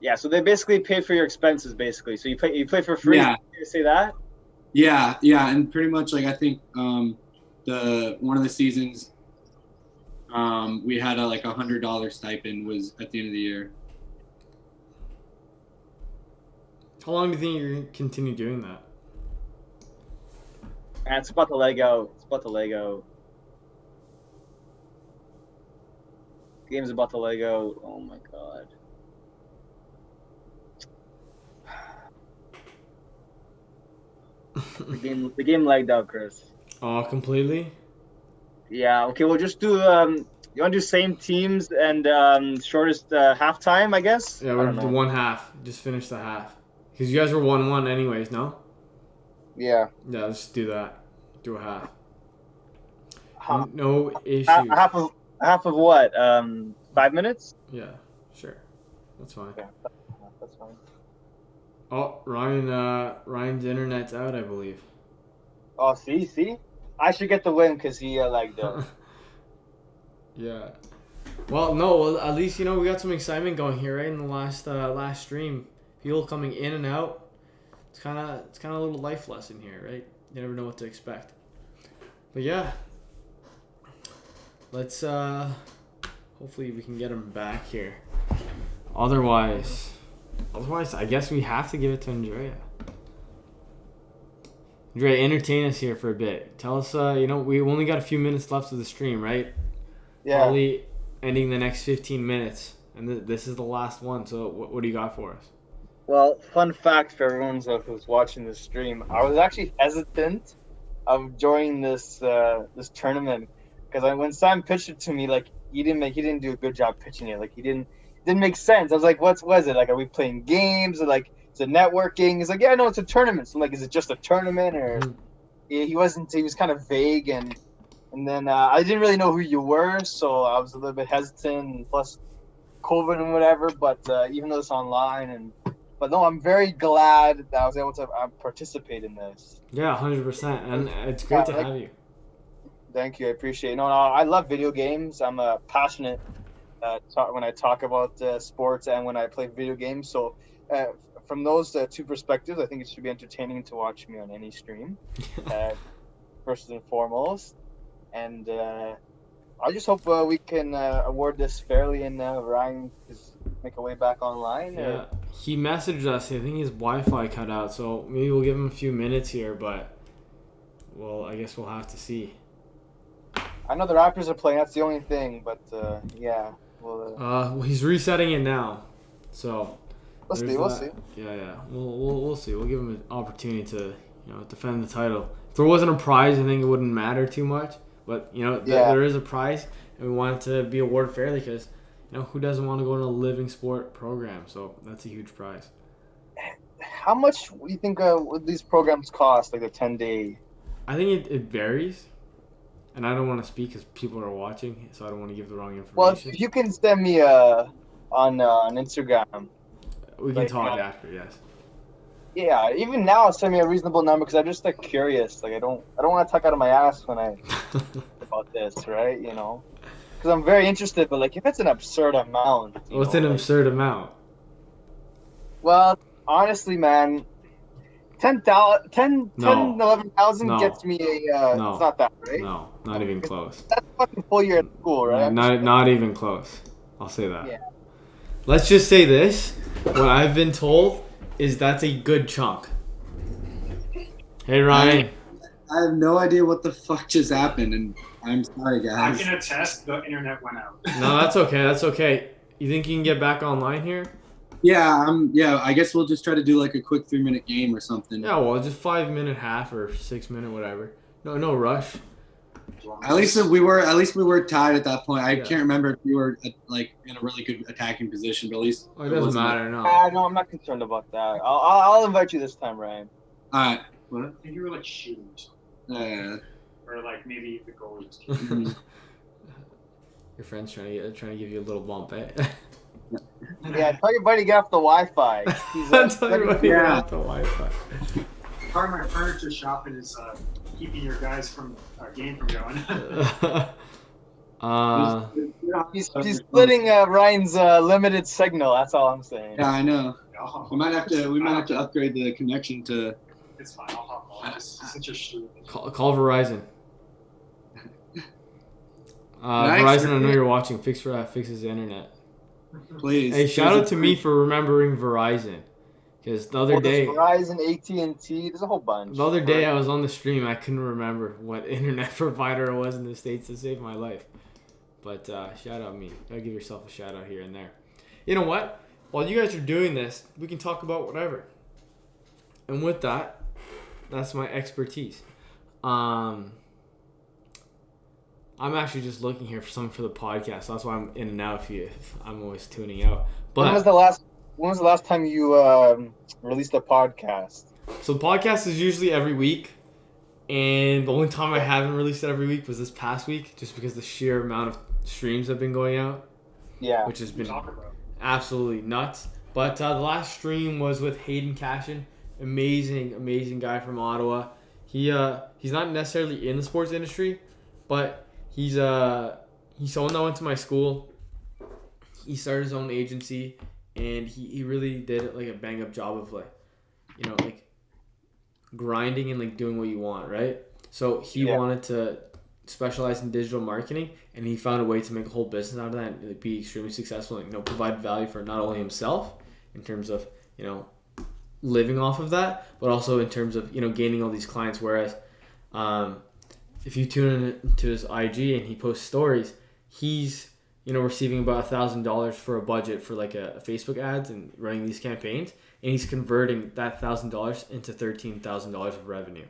Speaker 4: Yeah, so they basically pay for your expenses, basically. So you play for free.
Speaker 2: Yeah.
Speaker 4: You say that?
Speaker 2: Yeah, and pretty much like I think one of the seasons we had a $100 stipend was at the end of the year.
Speaker 1: How long do you think you're going to continue doing that?
Speaker 4: And it's about the Lego. Game's about to leg out. Oh my god. The game lagged out, Chris.
Speaker 1: Oh, completely?
Speaker 4: Yeah. Okay. We'll just do. You want to do same teams and shortest halftime, I guess.
Speaker 1: Yeah,
Speaker 4: I
Speaker 1: we're
Speaker 4: don't know.
Speaker 1: one half. Just finish the half. Because you guys were 1-1 anyways, no?
Speaker 4: Yeah.
Speaker 1: Yeah, let's do that. Do a half.
Speaker 4: Half,
Speaker 1: No issues.
Speaker 4: half of what? 5 minutes.
Speaker 1: Yeah, sure. That's fine.
Speaker 4: Yeah, that's fine.
Speaker 1: Oh, Ryan's internet's out, I believe.
Speaker 4: Oh, see, I should get the win because he lagged out.
Speaker 1: Yeah. Well, no. Well, at least we got some excitement going here, right? In the last stream, people coming in and out. It's kind of a little life lesson here, right? You never know what to expect. But yeah, let's hopefully we can get him back here. Otherwise, I guess we have to give it to Andrea. Andrea, entertain us here for a bit. Tell us, we only got a few minutes left of the stream, right?
Speaker 4: Yeah.
Speaker 1: Probably ending the next 15 minutes, and this is the last one. So what do you got for us?
Speaker 4: Well, fun fact for everyone who's watching this stream, I was actually hesitant of joining this tournament because when Sam pitched it to me, like he didn't do a good job pitching it. Like he didn't make sense. I was like, what was it? Like, are we playing games or like is it networking? He's like, yeah, no, it's a tournament. So I'm like, is it just a tournament or? He was kind of vague and then I didn't really know who you were, so I was a little bit hesitant. And plus, COVID and whatever. But even though it's online But no, I'm very glad that I was able to participate in this.
Speaker 1: Yeah, 100%, and it's great to have you.
Speaker 4: Thank you, I appreciate it. No, I love video games. I'm a passionate when I talk about sports and when I play video games. So from those two perspectives, I think it should be entertaining to watch me on any stream, first and foremost. And I just hope we can award this fairly and Ryan is make a way back online.
Speaker 1: Yeah, he messaged us. I think his Wi-Fi cut out, so maybe we'll give him a few minutes here. But I guess we'll have to see.
Speaker 4: I know the Raptors are playing. That's the only thing. But yeah.
Speaker 1: Well, he's resetting it now, so
Speaker 4: we'll see.
Speaker 1: Yeah. We'll see. We'll give him an opportunity to defend the title. If there wasn't a prize, I think it wouldn't matter too much. But there is a prize, and we want it to be awarded fairly because who doesn't want to go in a living sport program? So that's a huge prize.
Speaker 4: How much do you think would these programs cost, like the 10-day?
Speaker 1: I think it varies, and I don't want to speak because people are watching, so I don't want to give the wrong information.
Speaker 4: Well, if you can send me on Instagram.
Speaker 1: We can talk after, yes.
Speaker 4: Yeah, even now, send me a reasonable number because I'm just curious. Like I don't want to talk out of my ass when I about this, right? Because I'm very interested. But if it's an absurd amount,
Speaker 1: what's an absurd amount?
Speaker 4: Well, honestly, man, 11,000 gets me a.
Speaker 1: No.
Speaker 4: It's not that, right?
Speaker 1: No, not even close.
Speaker 4: That's fucking full year at school, right?
Speaker 1: Not even close. I'll say that.
Speaker 4: Yeah.
Speaker 1: Let's just say this. What I've been told is that's a good chunk. Hey, Ryan.
Speaker 2: I have no idea what the fuck just happened, and I'm sorry, guys.
Speaker 5: I can attest the internet went out.
Speaker 1: No, that's okay. You think you can get back online here?
Speaker 2: Yeah, I guess we'll just try to do a quick 3-minute game or something.
Speaker 1: Yeah, well, just 5-minute half or 6-minute whatever. No rush.
Speaker 2: At least we were tied at that point. I can't remember if we were in a really good attacking position, but at least
Speaker 1: it doesn't matter. No,
Speaker 4: I'm not concerned about that. I'll invite you this time, Ryan.
Speaker 2: All right. What?
Speaker 5: I think you were shooting or something. Or maybe the goal was
Speaker 1: Your friend's trying to give you a little bump, eh?
Speaker 4: Yeah, tell your buddy to get off the Wi-Fi.
Speaker 1: Tell your buddy to get off the Wi-Fi.
Speaker 5: Part of my furniture shopping is keeping your guys from game from going.
Speaker 4: He's splitting Ryan's limited signal. That's all I'm saying.
Speaker 2: Yeah, I know. We might have to upgrade the connection to.
Speaker 5: It's fine. I'll hop on. Since you're shooting.
Speaker 1: Call Verizon. Verizon, I know you're watching. Fix his internet.
Speaker 2: Please.
Speaker 1: Hey, shout out to me for remembering Verizon. Because the other day,
Speaker 4: Verizon, AT&T, there's a whole bunch.
Speaker 1: The other day I was on the stream, I couldn't remember what internet provider it was in the States to save my life. But shout out me. Gotta give yourself a shout out here and there. You know what? While you guys are doing this, we can talk about whatever. And with that, that's my expertise. I'm actually just looking here for something for the podcast. That's why I'm in and out. If I'm always tuning out. But
Speaker 3: When was the last time you released a podcast?
Speaker 1: so the podcast is usually every week, and the only time I haven't released it every week was this past week, just because the sheer amount of streams have been going out.
Speaker 3: Yeah.
Speaker 1: Which has been absolutely nuts. But the last stream was with Hayden Cashin, amazing guy from Ottawa. He's not necessarily in the sports industry, but he's someone that went to my school. He started his own agency, and he really did like a bang up job of like grinding and like doing what you want, right? So he wanted to specialize in digital marketing, and he found a way to make a whole business out of that and be extremely successful and provide value for not only himself in terms of living off of that, but also in terms of gaining all these clients. Whereas if you tune into his IG and he posts stories, he's receiving about $1,000 for a budget for like a Facebook ads and running these campaigns, and he's converting that $1,000 into $13,000 of revenue.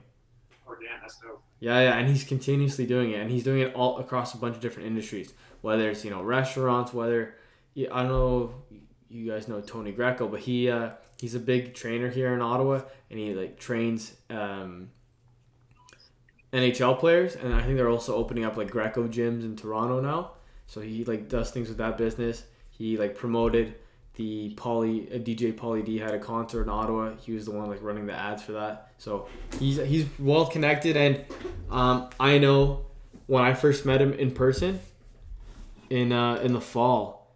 Speaker 5: Oh damn, that's dope.
Speaker 1: Yeah, and he's continuously doing it, and he's doing it all across a bunch of different industries, whether it's restaurants, whether I don't know if you guys know Tony Greco, but he's a big trainer here in Ottawa, and he like trains NHL players, and I think they're also opening up like Greco gyms in Toronto now. So he like does things with that business. He like promoted the DJ Pauly D had a concert in Ottawa. He was the one like running the ads for that. So he's well connected, and I know when I first met him in person in the fall,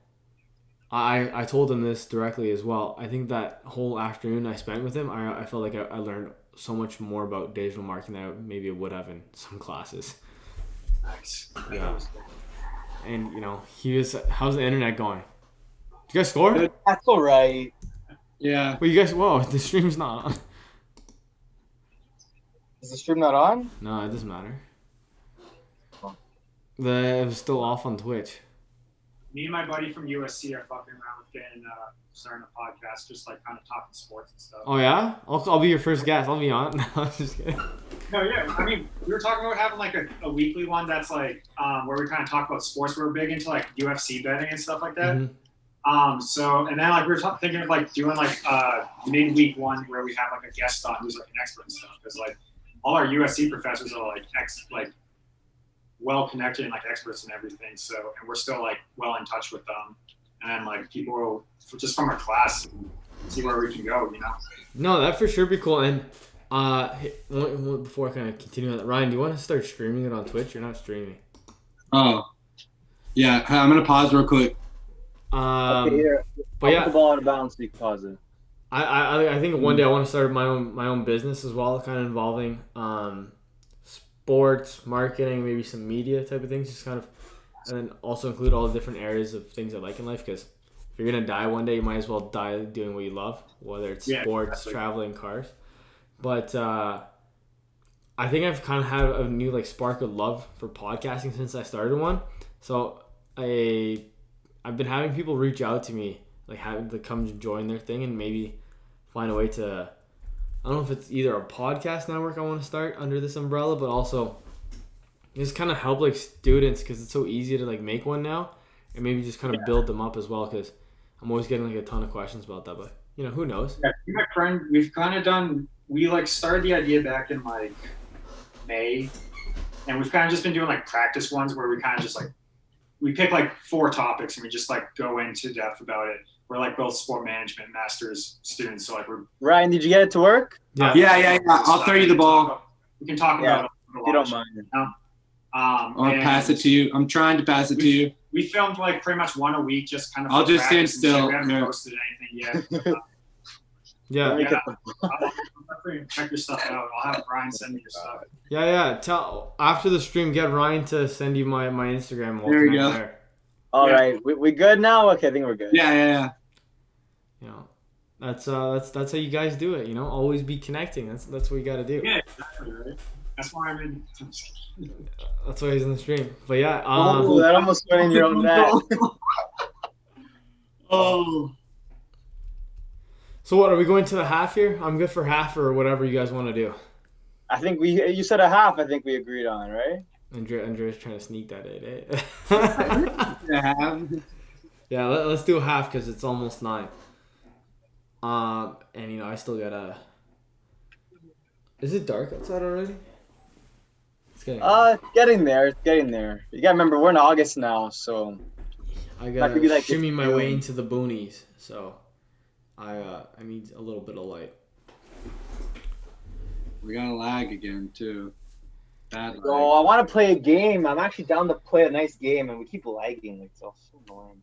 Speaker 1: I told him this directly as well. I think that whole afternoon I spent with him, I felt like I learned so much more about digital marketing than I would have in some classes.
Speaker 5: Nice.
Speaker 1: Yeah. And how's the internet going? Did you guys score?
Speaker 3: Dude, that's all right.
Speaker 2: Yeah.
Speaker 1: Well, you guys, whoa, the stream's not on.
Speaker 3: Is the stream not on?
Speaker 1: No, it doesn't matter. It was still off on Twitch.
Speaker 5: Me and my buddy from USC are fucking around with getting starting a podcast, just like kind of talking sports and stuff.
Speaker 1: Oh yeah, I'll be your first guest. I'll be on. No, I'm just kidding.
Speaker 5: No, yeah. I mean, we were talking about having like a weekly one that's like where we kind of talk about sports. We're big into like UFC betting and stuff like that.
Speaker 1: Mm-hmm.
Speaker 5: So and then like we were thinking of like doing like midweek one where we have like a guest on who's like an expert and stuff, because like all our UFC professors are like well connected and like experts and everything. So and we're still like well in touch with them, and like people will just from our class see where we can go.
Speaker 1: No, that for sure be cool. And before I kind of continue on that, Ryan, do you want to start streaming it on Twitch? You're not streaming.
Speaker 2: Oh, yeah. I'm gonna pause real quick.
Speaker 4: Okay, here.
Speaker 1: But yeah,
Speaker 4: the ball out of bounds, so you can pause it.
Speaker 1: I think one day I want to start my own business as well, kind of involving sports, marketing, maybe some media type of things, just kind of, and then also include all the different areas of things I like in life, because if you're gonna die one day, you might as well die doing what you love, whether it's sports, exactly, traveling, cars. But I think I've kind of had a new like spark of love for podcasting since I started one. So I've been having people reach out to me, like having to come join their thing and maybe find a way to, I don't know if it's either a podcast network I want to start under this umbrella, but also just kind of help like students, because it's so easy to like make one now, and maybe just kind of build them up as well, because I'm always getting like a ton of questions about that, but who knows?
Speaker 5: Yeah, my friend, we've kind of done, we like started the idea back in like May, and we've kind of just been doing like practice ones where we kind of just like, we pick like 4 topics and we just like go into depth about it. We're like both sport management master's students, so like we're.
Speaker 4: Ryan, did you get it to work?
Speaker 2: Yeah. I'll throw you the ball.
Speaker 5: We can talk about it.
Speaker 4: If you don't mind.
Speaker 2: Or pass it to you. I'm trying to pass it to you.
Speaker 5: We filmed like pretty much one a week, just kind of.
Speaker 2: I'll just stand still.
Speaker 5: We haven't posted anything yet.
Speaker 1: Yeah.
Speaker 5: I'll check your stuff out. I'll have Ryan send me your stuff.
Speaker 1: Yeah. Tell after the stream, get Ryan to send you my Instagram.
Speaker 2: There you go.
Speaker 4: All right, we good now? Okay, I think we're good.
Speaker 2: Yeah.
Speaker 1: That's how you guys do it. Always be connecting. That's what you got to do.
Speaker 5: Yeah, exactly right. That's why I'm in.
Speaker 1: That's why he's in the stream. But yeah.
Speaker 4: Oh, that almost went in your own net.
Speaker 2: Oh.
Speaker 1: So what, are we going to the half here? I'm good for half or whatever you guys want to do.
Speaker 4: I think you said a half. I think we agreed on, right?
Speaker 1: Andrea's trying to sneak that in, eh? Yeah, let's do a half because it's almost 9. And I still gotta. Is it dark outside already? It's
Speaker 4: getting there. It's getting there. You gotta remember we're in August now, so
Speaker 1: I gotta shimmy my way into the boonies. So I need a little bit of light.
Speaker 2: We got a lag again too. Bad lag.
Speaker 4: Oh, I want to play a game. I'm actually down to play a nice game, and we keep lagging. It's all so annoying.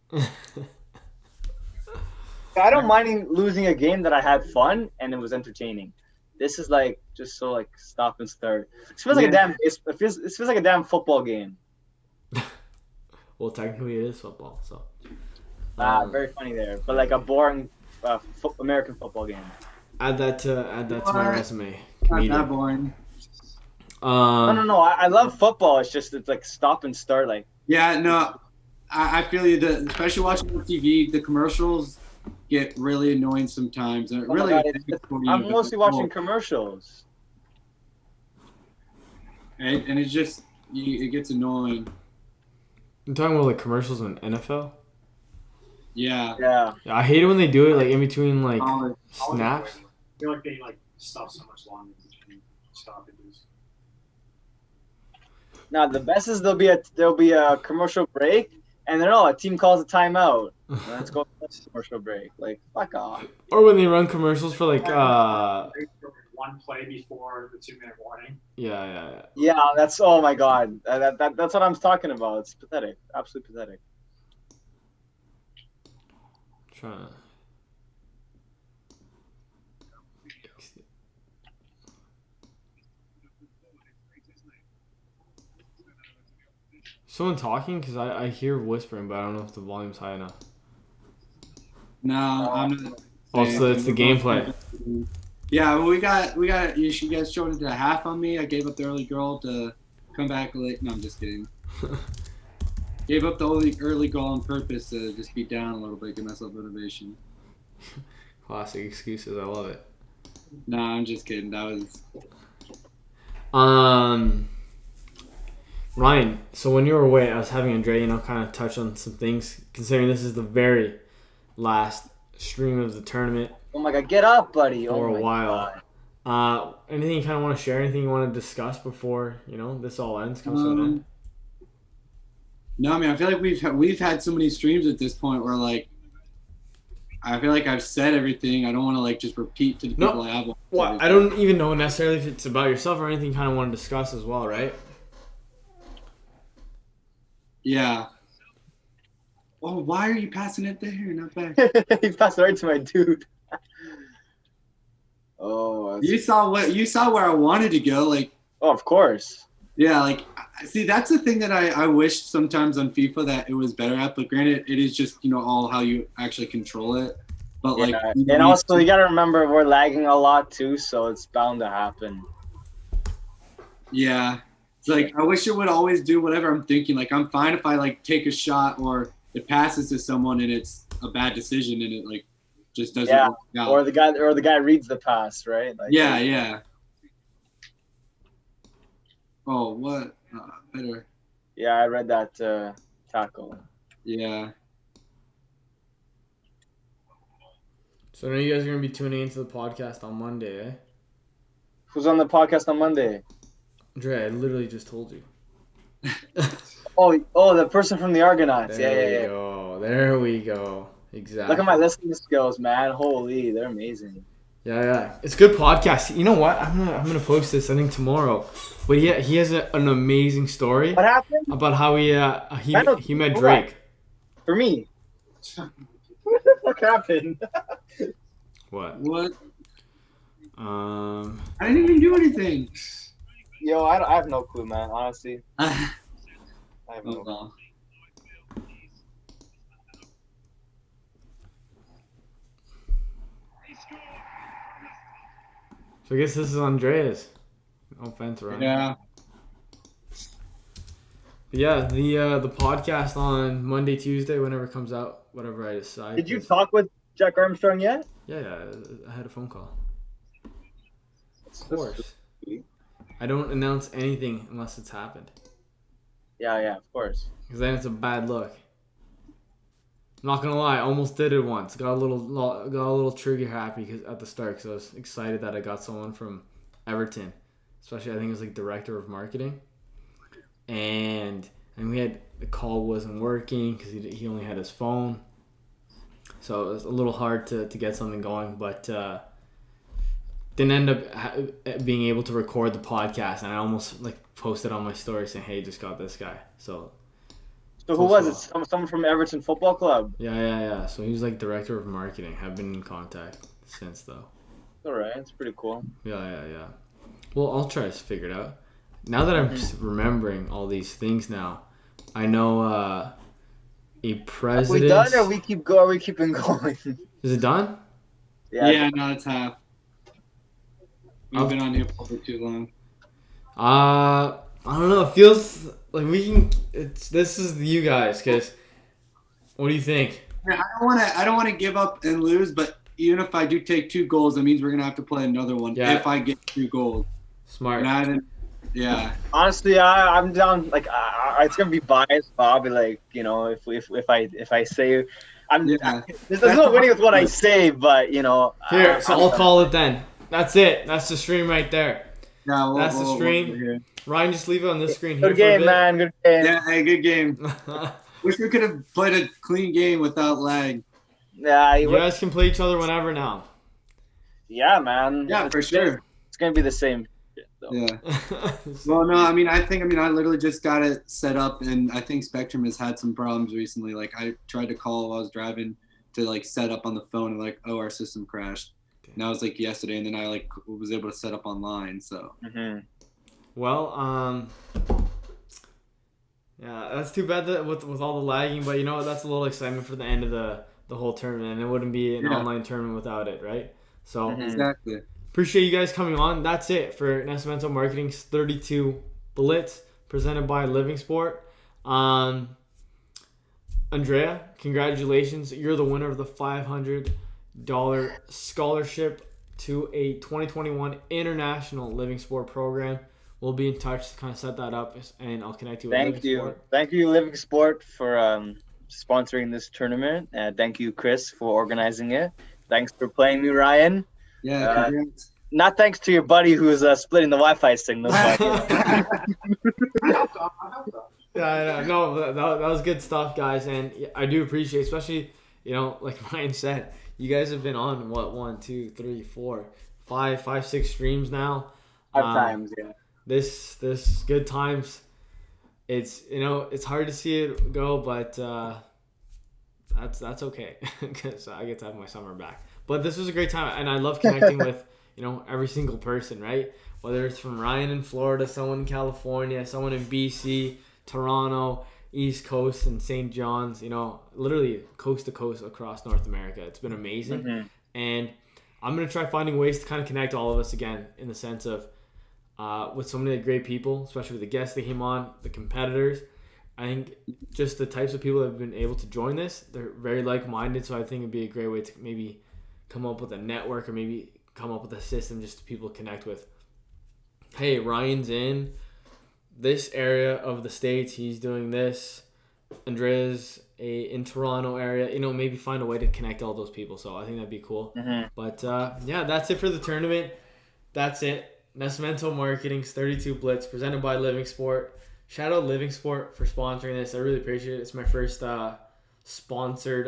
Speaker 4: I don't mind losing a game that I had fun and it was entertaining. This is like just so like stop and start. It feels like it feels like a damn football game.
Speaker 1: Well, technically it is football, so.
Speaker 4: Very funny there, but like a boring American football game.
Speaker 1: Add that to my resume.
Speaker 2: Not that boring.
Speaker 4: No. I love football. It's like stop and start. Like
Speaker 2: yeah, no, I feel you. Especially watching on TV, the commercials get really annoying sometimes, and
Speaker 4: I'm mostly watching commercials.
Speaker 2: And it's just it gets annoying.
Speaker 1: I'm talking about like commercials in NFL.
Speaker 2: Yeah.
Speaker 1: I hate it when they do it like in between like snaps.
Speaker 5: I feel like they like stop so much longer between stoppages.
Speaker 4: Now the best is there'll be a commercial break, and then a team calls a timeout. Let's go to commercial break. Like fuck off.
Speaker 1: Or when they run commercials for like
Speaker 5: one play before the 2-minute warning.
Speaker 1: Yeah.
Speaker 4: Yeah, that's oh my god. That's what I'm talking about. It's pathetic. Absolutely pathetic.
Speaker 1: Trying to. Someone talking? Because I hear whispering, but I don't know if the volume's high enough.
Speaker 2: No, I'm not.
Speaker 1: Also, it's the gameplay.
Speaker 2: Yeah, well, we got. You guys showed it to half on me. I gave up the early goal to come back late. No, I'm just kidding. Gave up the early goal on purpose to just be down a little bit, give myself motivation.
Speaker 1: Classic excuses. I love it.
Speaker 2: No, I'm just kidding. That was.
Speaker 1: Ryan, so when you were away, I was having Andrea, kind of touch on some things, considering this is the very last stream of the tournament.
Speaker 4: Oh my god, get up, buddy.
Speaker 1: For a while. Anything you kind of want to share? Anything you want to discuss before, this all ends, comes to an end?
Speaker 2: No, I mean, I feel like we've had so many streams at this point where, like, I feel like I've said everything. I don't want to, like, just repeat to the people I have.
Speaker 1: Well, I don't even know necessarily if it's about yourself or anything you kind of want to discuss as well, right?
Speaker 2: Yeah. Oh, why are you passing it there? Not back.
Speaker 4: He passed it right to my dude. Oh.
Speaker 2: You saw where I wanted to go, like.
Speaker 4: Oh, of course.
Speaker 2: Yeah, like, see, that's the thing that I wish sometimes on FIFA that it was better at. But granted, it is just all how you actually control it. But like,
Speaker 4: and also you gotta remember we're lagging a lot too, so it's bound to happen.
Speaker 2: Yeah. It's like, I wish it would always do whatever I'm thinking. Like, I'm fine if I, like, take a shot or it passes to someone and it's a bad decision and it, like, just doesn't work out.
Speaker 4: Or the guy reads the pass, right? Like,
Speaker 2: yeah. Oh, what? Better.
Speaker 4: Yeah, I read that tackle.
Speaker 2: Yeah.
Speaker 1: So now you guys are going to be tuning into the podcast on Monday, eh?
Speaker 4: Who's on the podcast on Monday?
Speaker 1: Andrea, I literally just told you.
Speaker 4: Oh, the person from the Argonauts.
Speaker 1: There we go. Exactly.
Speaker 4: Look at my listening skills, man. Holy, they're amazing.
Speaker 1: Yeah. It's a good podcast. You know what? I'm gonna post this, I think, tomorrow. But yeah, he has an amazing story.
Speaker 4: What happened?
Speaker 1: About how he met Drake.
Speaker 4: For me. What the fuck happened?
Speaker 1: What?
Speaker 2: I didn't even do anything.
Speaker 4: Yo, I have no clue, man. Honestly. I have no clue.
Speaker 1: So I guess this is Andrea's. No offense, Ryan.
Speaker 2: Yeah.
Speaker 1: But yeah, the podcast on Monday, Tuesday, whenever it comes out, whatever I decide.
Speaker 4: Did you talk with Jack Armstrong yet?
Speaker 1: Yeah, I had a phone call. Of course. I don't announce anything unless it's happened.
Speaker 4: Yeah, of course.
Speaker 1: Because then it's a bad look. I'm not gonna lie, I almost did it once. Got a little trigger happy at the start because I was excited that I got someone from Everton, especially I think it was like director of marketing, and we had the call wasn't working because he only had his phone, so it was a little hard to get something going, but didn't end up being able to record the podcast, and I almost like posted on my story saying, "Hey, just got this guy." So
Speaker 4: who was it? Someone from Everton Football Club?
Speaker 1: Yeah. So he was like director of marketing. Have been in contact since though.
Speaker 4: All right, it's pretty cool.
Speaker 1: Yeah. Well, I'll try to figure it out. Now that I'm just remembering all these things now, I know a president.
Speaker 4: Are we done or are we keeping going?
Speaker 1: Is it done?
Speaker 2: Yeah, no, it's half. We've been on here for too long.
Speaker 1: I don't know. It feels like we can. This is you guys, because what do you think?
Speaker 2: I don't want to give up and lose, but even if I do take 2 goals, that means we're gonna have to play another one.
Speaker 1: Yeah.
Speaker 2: If I get 2 goals.
Speaker 1: Smart.
Speaker 2: Yeah.
Speaker 4: Honestly, I'm down. Like, it's gonna be biased, but I'll be like, if I say, there's no winning with what I say, but
Speaker 1: Here, so I'll call it then. That's it. That's the stream right there.
Speaker 2: Yeah,
Speaker 1: that's the stream. Ryan, just leave it on this screen.
Speaker 4: Good game, man. Good game.
Speaker 2: Yeah, hey, good game. Wish we could have played a clean game without lag.
Speaker 4: Yeah,
Speaker 1: you guys can play each other whenever now.
Speaker 4: Yeah, man.
Speaker 2: Yeah, for sure.
Speaker 4: It's gonna be the same.
Speaker 2: Yeah. Well, no, I literally just got it set up, and I think Spectrum has had some problems recently. Like, I tried to call while I was driving to like set up on the phone, and like, our system crashed. And that was like yesterday, and then I like was able to set up online. So.
Speaker 4: Mm-hmm.
Speaker 1: Well, yeah, that's too bad that with all the lagging, but that's a little excitement for the end of the whole tournament, and it wouldn't be an online tournament without it, right? So
Speaker 2: exactly.
Speaker 1: Appreciate you guys coming on. That's it for Nascimento Marketing's 32 Blitz presented by Living Sport. Andrea, congratulations. You're the winner of the $500 scholarship to a 2021 International Living Sport program. We'll be in touch to kind of set that up, and I'll connect you with Living Sport.
Speaker 4: Thank you, Living Sport, for sponsoring this tournament. Thank you, Chris, for organizing it. Thanks for playing me, Ryan.
Speaker 2: Yeah,
Speaker 4: not thanks to your buddy who's splitting the Wi-Fi signal. But,
Speaker 1: Yeah, no, that was good stuff, guys, and I do appreciate, especially like Ryan said, you guys have been on 1, 2, 3, 4, 5, 6 streams now.
Speaker 4: 5 times, yeah.
Speaker 1: This good times. It's it's hard to see it go, but that's okay because I get to have my summer back. But this was a great time, and I love connecting with every single person, right? Whether it's from Ryan in Florida, someone in California, someone in BC, Toronto, East Coast, and St. John's. Literally coast to coast across North America. It's been amazing, and I'm gonna try finding ways to kind of connect all of us again in the sense of with so many great people, especially with the guests that came on, the competitors. I think just the types of people that have been able to join this, they're very like-minded, so I think it'd be a great way to maybe come up with a network or maybe come up with a system just to people connect with. Hey, Ryan's in this area of the States, he's doing this. Andrea's in Toronto area, maybe find a way to connect all those people, so I think that'd be cool. But yeah, that's it for the tournament. That's it. Nascimento Marketing's 32 Blitz presented by Living Sport. Shout out Living Sport for sponsoring this. I really appreciate it. It's my first sponsored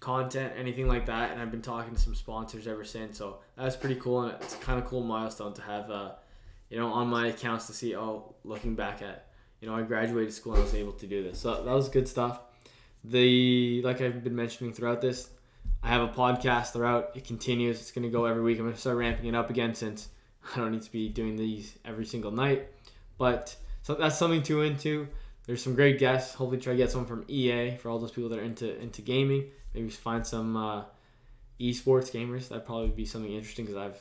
Speaker 1: content, anything like that, and I've been talking to some sponsors ever since, so that's pretty cool, and it's a kind of cool milestone to have on my accounts to see, looking back at I graduated school and I was able to do this, so that was good stuff. Like I've been mentioning throughout this, I have a podcast throughout. It continues. It's going to go every week. I'm going to start ramping it up again since I don't need to be doing these every single night, but so that's something to into. There's some great guests. Hopefully try to get someone from EA for all those people that are into gaming. Maybe find some esports gamers. That'd probably be something interesting because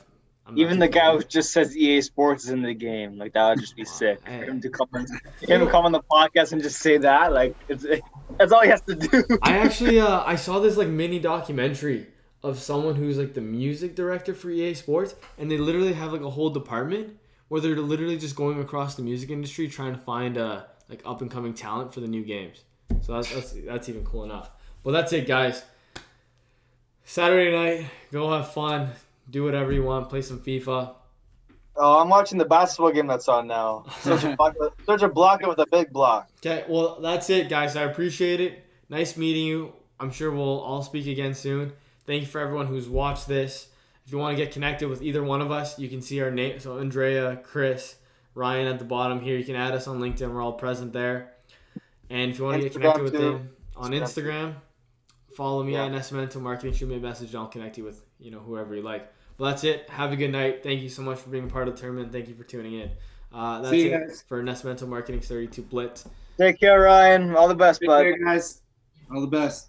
Speaker 4: Even the guy who just says EA Sports is in the game, like that would just be sick for him to come on the podcast and just say that. Like that's all he has to do.
Speaker 1: I actually I saw this like mini documentary of someone who's like the music director for EA Sports, and they literally have like a whole department where they're literally just going across the music industry trying to find like up and coming talent for the new games. So that's even cool enough. Well, that's it, guys. Saturday night, go have fun, do whatever you want, play some FIFA.
Speaker 3: Oh, I'm watching the basketball game that's on now. Such a blocker with a big block.
Speaker 1: Okay, well, that's it, guys. I appreciate it. Nice meeting you. I'm sure we'll all speak again soon. Thank you for everyone who's watched this. If you want to get connected with either one of us, you can see our name. So Andrea, Chris, Ryan at the bottom here. You can add us on LinkedIn. We're all present there. And if you want to get connected with them on Instagram, follow me at Nascimento Marketing. Shoot me a message and I'll connect you with whoever you like. Well, that's it. Have a good night. Thank you so much for being a part of the tournament. Thank you for tuning in. That's it guys. For Nascimento Marketing 32 Blitz.
Speaker 4: Take care, Ryan. All the best, bud.
Speaker 2: Take care, guys. All the best.